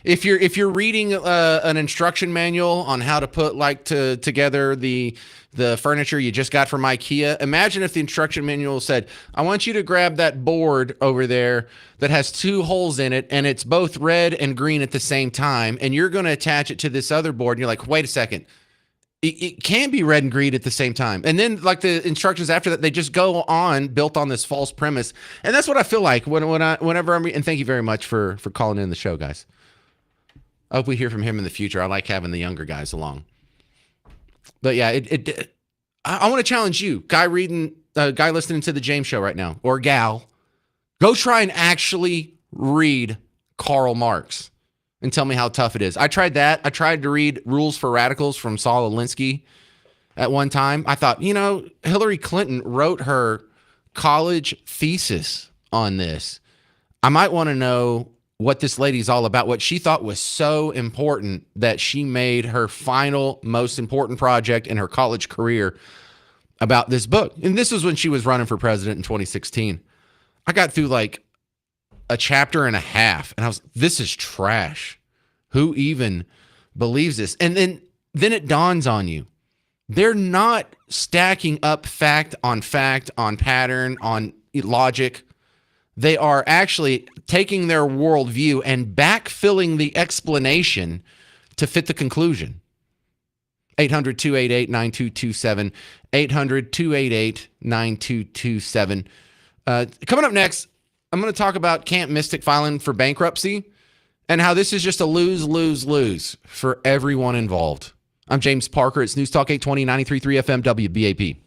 if you're reading an instruction manual on how to put together the furniture you just got from IKEA, imagine if the instruction manual said, I want you to grab that board over there that has 2 holes in it and it's both red and green at the same time, and you're going to attach it to this other board, and you're like, wait a second. It can be red and green at the same time. And then like the instructions after that, they just go on built on this false premise. And that's what I feel like whenever I'm, and thank you very much for calling in the show, guys. I hope we hear from him in the future. I like having the younger guys along. But yeah, I want to challenge you, guy listening to the James Show right now, or gal, go try and actually read Karl Marx and tell me how tough it is. I tried that. I tried to read Rules for Radicals from Saul Alinsky at one time. I thought, Hillary Clinton wrote her college thesis on this. I might want to know what this lady's all about, what she thought was so important that she made her final most important project in her college career about this book. And this was when she was running for president in 2016. I got through like a chapter and a half, and I was, this is trash. Who even believes this? And then it dawns on you. They're not stacking up fact on pattern, on logic. They are actually taking their worldview and backfilling the explanation to fit the conclusion. 800-288-9227. 800-288-9227. Coming up next, I'm going to talk about Camp Mystic filing for bankruptcy and how this is just a lose, lose, lose for everyone involved. I'm James Parker. It's News Talk 820, 93.3 FM, WBAP.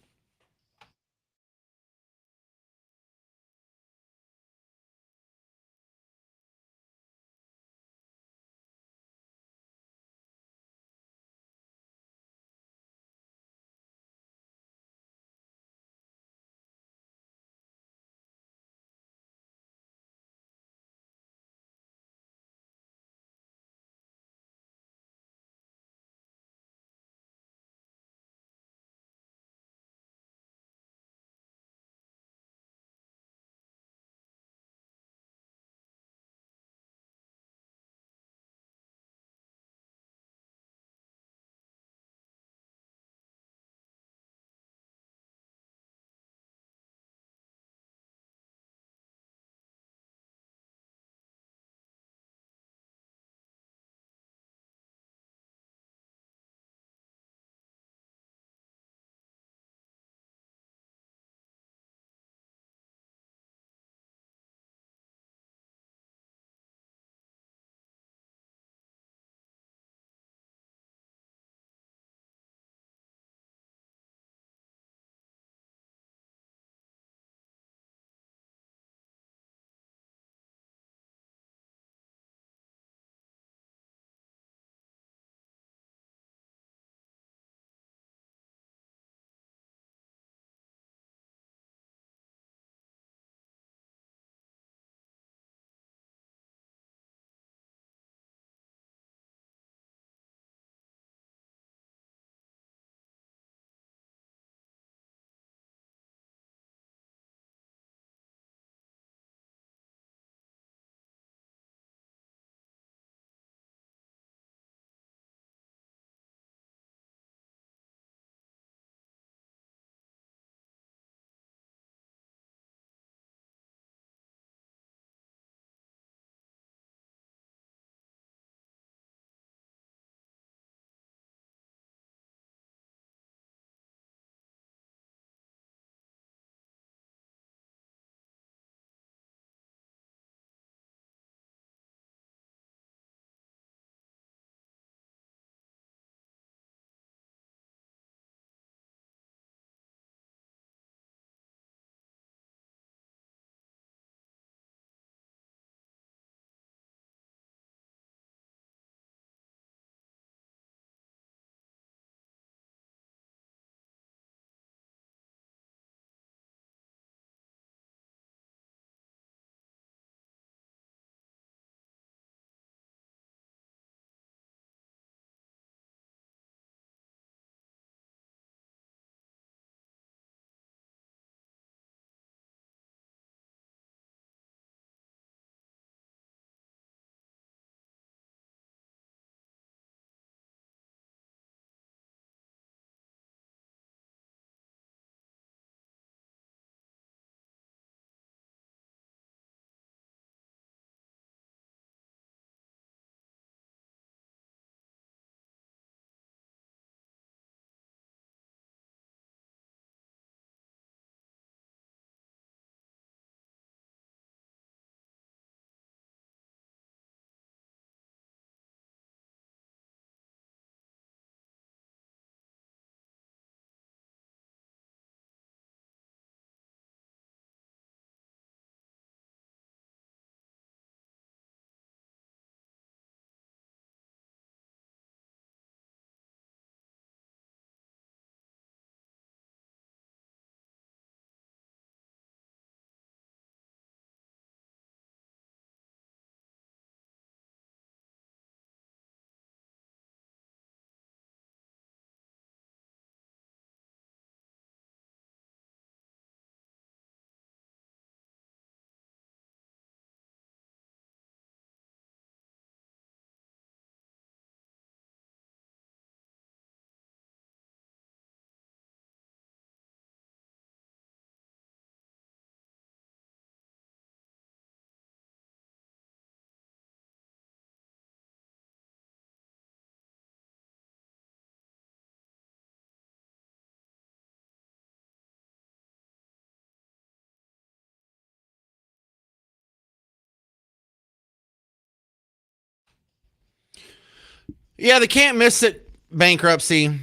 Yeah, the Can't Miss It bankruptcy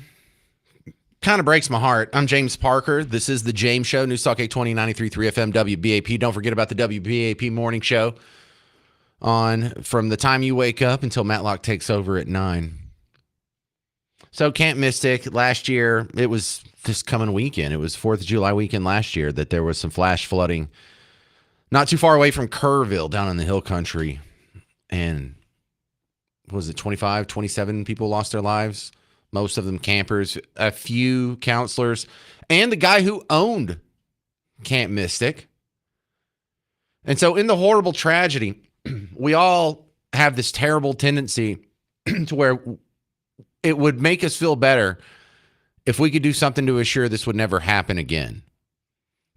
kind of breaks my heart. I'm James Parker. This is The James Show, News Talk 820, 93.3 FM, WBAP. Don't forget about the WBAP morning show on from the time you wake up until Matlock takes over at 9. So Camp Mystic, last year, it was this coming weekend. It was 4th of July weekend last year that there was some flash flooding not too far away from Kerrville down in the hill country. And was it 25, 27 people lost their lives? Most of them campers, a few counselors, and the guy who owned Camp Mystic. And so in the horrible tragedy, we all have this terrible tendency to where it would make us feel better if we could do something to assure this would never happen again.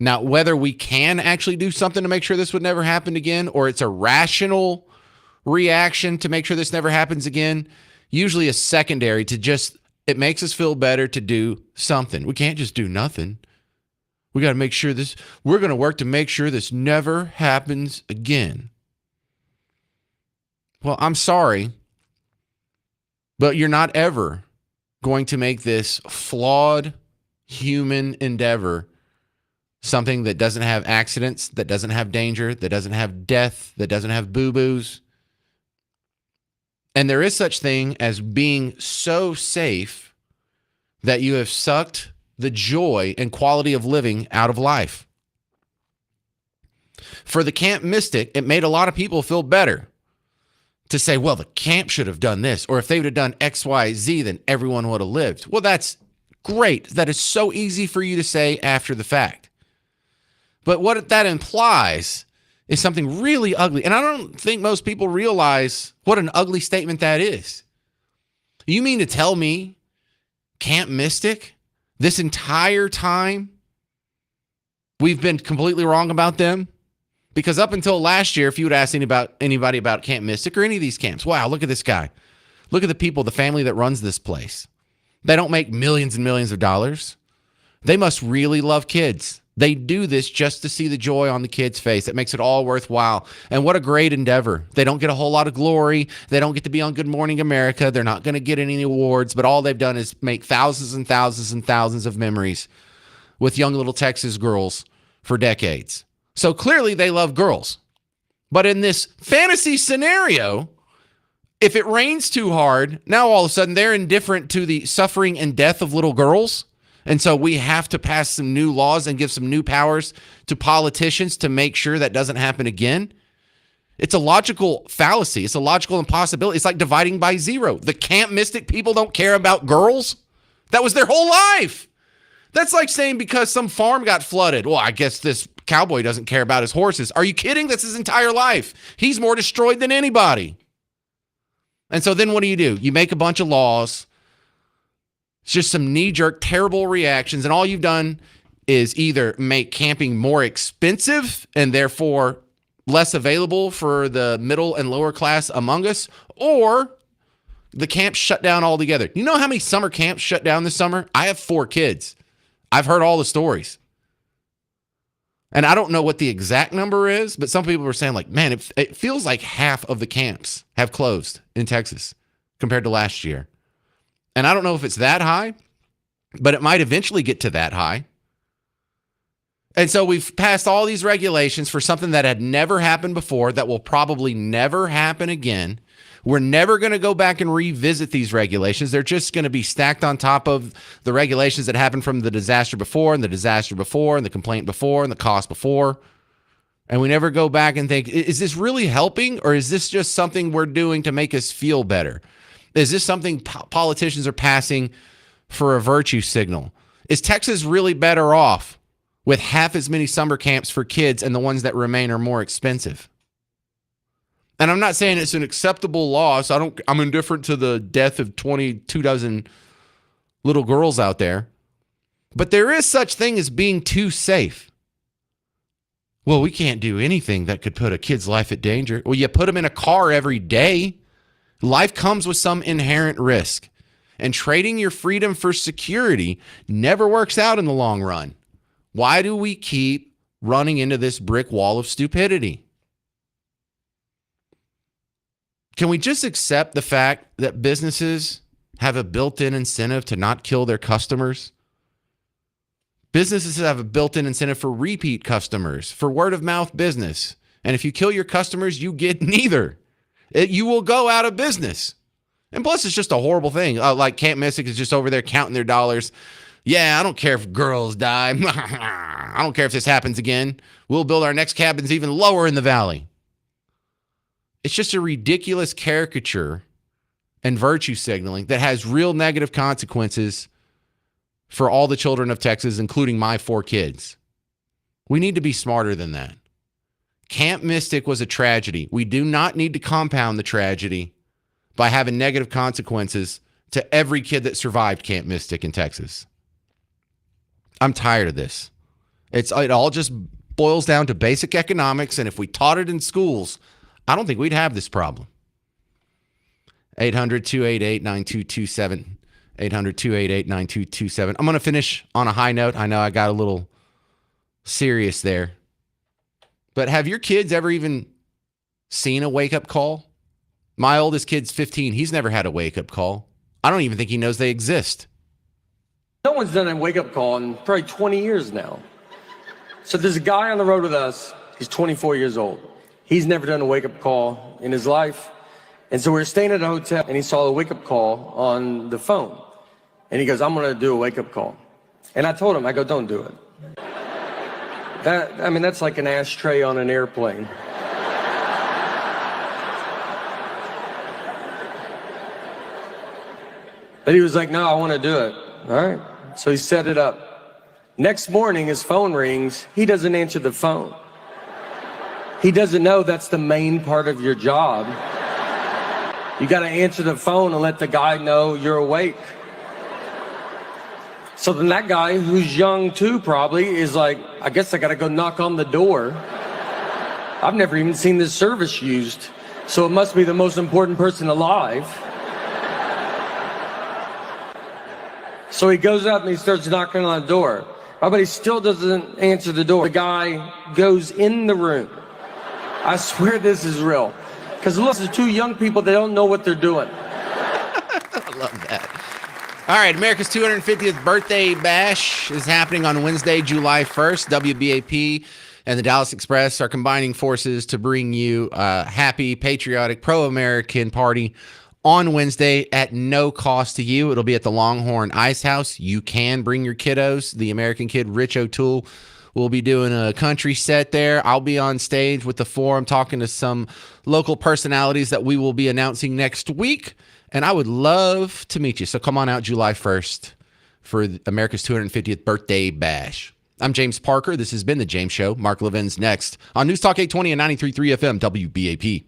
Now, whether we can actually do something to make sure this would never happen again, or it's a rational reaction to make sure this never happens again, usually is secondary to just, it makes us feel better to do something. We can't just do nothing. We got to make sure this, we're going to work to make sure this never happens again. Well, I'm sorry, but you're not ever going to make this flawed human endeavor something that doesn't have accidents, that doesn't have danger, that doesn't have death, that doesn't have boo-boos. And there is such thing as being so safe that you have sucked the joy and quality of living out of life. For the Camp Mystic, it made a lot of people feel better to say, well, the camp should have done this, or if they would have done X, Y, Z, then everyone would have lived. Well, that's great. That is so easy for you to say after the fact. But what that implies is something really ugly. And I don't think most people realize what an ugly statement that is. You mean to tell me Camp Mystic, this entire time, we've been completely wrong about them? Because up until last year, if you would ask anybody about Camp Mystic or any of these camps, wow, look at this guy. Look at the people, the family that runs this place. They don't make millions and millions of dollars. They must really love kids. They do this just to see the joy on the kid's face. It makes it all worthwhile. And what a great endeavor. They don't get a whole lot of glory. They don't get to be on Good Morning America. They're not going to get any awards, but all they've done is make thousands and thousands and thousands of memories with young little Texas girls for decades. So clearly they love girls. But in this fantasy scenario, if it rains too hard, now all of a sudden they're indifferent to the suffering and death of little girls. And so we have to pass some new laws and give some new powers to politicians to make sure that doesn't happen again. It's a logical fallacy. It's a logical impossibility. It's like dividing by zero. The Camp Mystic people don't care about girls. That was their whole life. That's like saying because some farm got flooded, well, I guess this cowboy doesn't care about his horses. Are you kidding? That's his entire life. He's more destroyed than anybody. And so then what do? You make a bunch of laws. It's just some knee-jerk, terrible reactions, and all you've done is either make camping more expensive and therefore less available for the middle and lower class among us, or the camps shut down altogether. You know how many summer camps shut down this summer? I have 4 kids. I've heard all the stories. And I don't know what the exact number is, but some people were saying, like, man, it feels like half of the camps have closed in Texas compared to last year. And I don't know if it's that high, but it might eventually get to that high. And so we've passed all these regulations for something that had never happened before, that will probably never happen again. We're never going to go back and revisit these regulations. They're just going to be stacked on top of the regulations that happened from the disaster before and the disaster before and the complaint before and the cost before. And we never go back and think, is this really helping, or is this just something we're doing to make us feel better? Is this something politicians are passing for a virtue signal? Is Texas really better off with half as many summer camps for kids, and the ones that remain are more expensive? And I'm not saying it's an acceptable loss. I'm indifferent to the death of 22 dozen little girls out there. But there is such thing as being too safe. Well, we can't do anything that could put a kid's life at danger. Well, you put them in a car every day. Life comes with some inherent risk, and trading your freedom for security never works out in the long run. Why do we keep running into this brick wall of stupidity? Can we just accept the fact that businesses have a built-in incentive to not kill their customers? Businesses have a built-in incentive for repeat customers, for word-of-mouth business. And if you kill your customers, you get neither. You will go out of business. And plus, it's just a horrible thing. Like Camp Mystic is just over there counting their dollars. Yeah, I don't care if girls die. I don't care if this happens again. We'll build our next cabins even lower in the valley. It's just a ridiculous caricature and virtue signaling that has real negative consequences for all the children of Texas, including my 4 kids. We need to be smarter than that. Camp Mystic was a tragedy. We do not need to compound the tragedy by having negative consequences to every kid that survived Camp Mystic in Texas. I'm tired of this. It all just boils down to basic economics, and if we taught it in schools, I don't think we'd have this problem. 800-288-9227. 800-288-9227. I'm going to finish on a high note. I know I got a little serious there. But have your kids ever even seen a wake-up call? My oldest kid's 15. He's never had a wake-up call. I don't even think he knows they exist. No one's done a wake-up call in probably 20 years now. So there's a guy on the road with us. He's 24 years old. He's never done a wake-up call in his life. And so we were staying at a hotel, and he saw a wake-up call on the phone. And he goes, I'm going to do a wake-up call. And I told him, I go, don't do it. That's like an ashtray on an airplane. But he was like, no, I want to do it. All right. So he set it up. Next morning, his phone rings. He doesn't answer the phone. He doesn't know that's the main part of your job. You got to answer the phone and let the guy know you're awake. So then that guy, who's young too probably, is like, I guess I got to go knock on the door. I've never even seen this service used, so it must be the most important person alive. So he goes up and he starts knocking on the door. But he still doesn't answer the door. The guy goes in the room. I swear this is real. Because look, there's 2 young people, they don't know what they're doing. I love that. All right, America's 250th birthday bash is happening on Wednesday, July 1st. WBAP and the Dallas Express are combining forces to bring you a happy, patriotic, pro-American party on Wednesday at no cost to you. It'll be at the Longhorn Ice House. You can bring your kiddos. The American kid, Rich O'Toole, will be doing a country set there. I'll be on stage with the Forum talking to some local personalities that we will be announcing next week. And I would love to meet you. So come on out July 1st for America's 250th birthday bash. I'm James Parker. This has been The James Show. Mark Levin's next on News Talk 820 and 93.3 FM WBAP.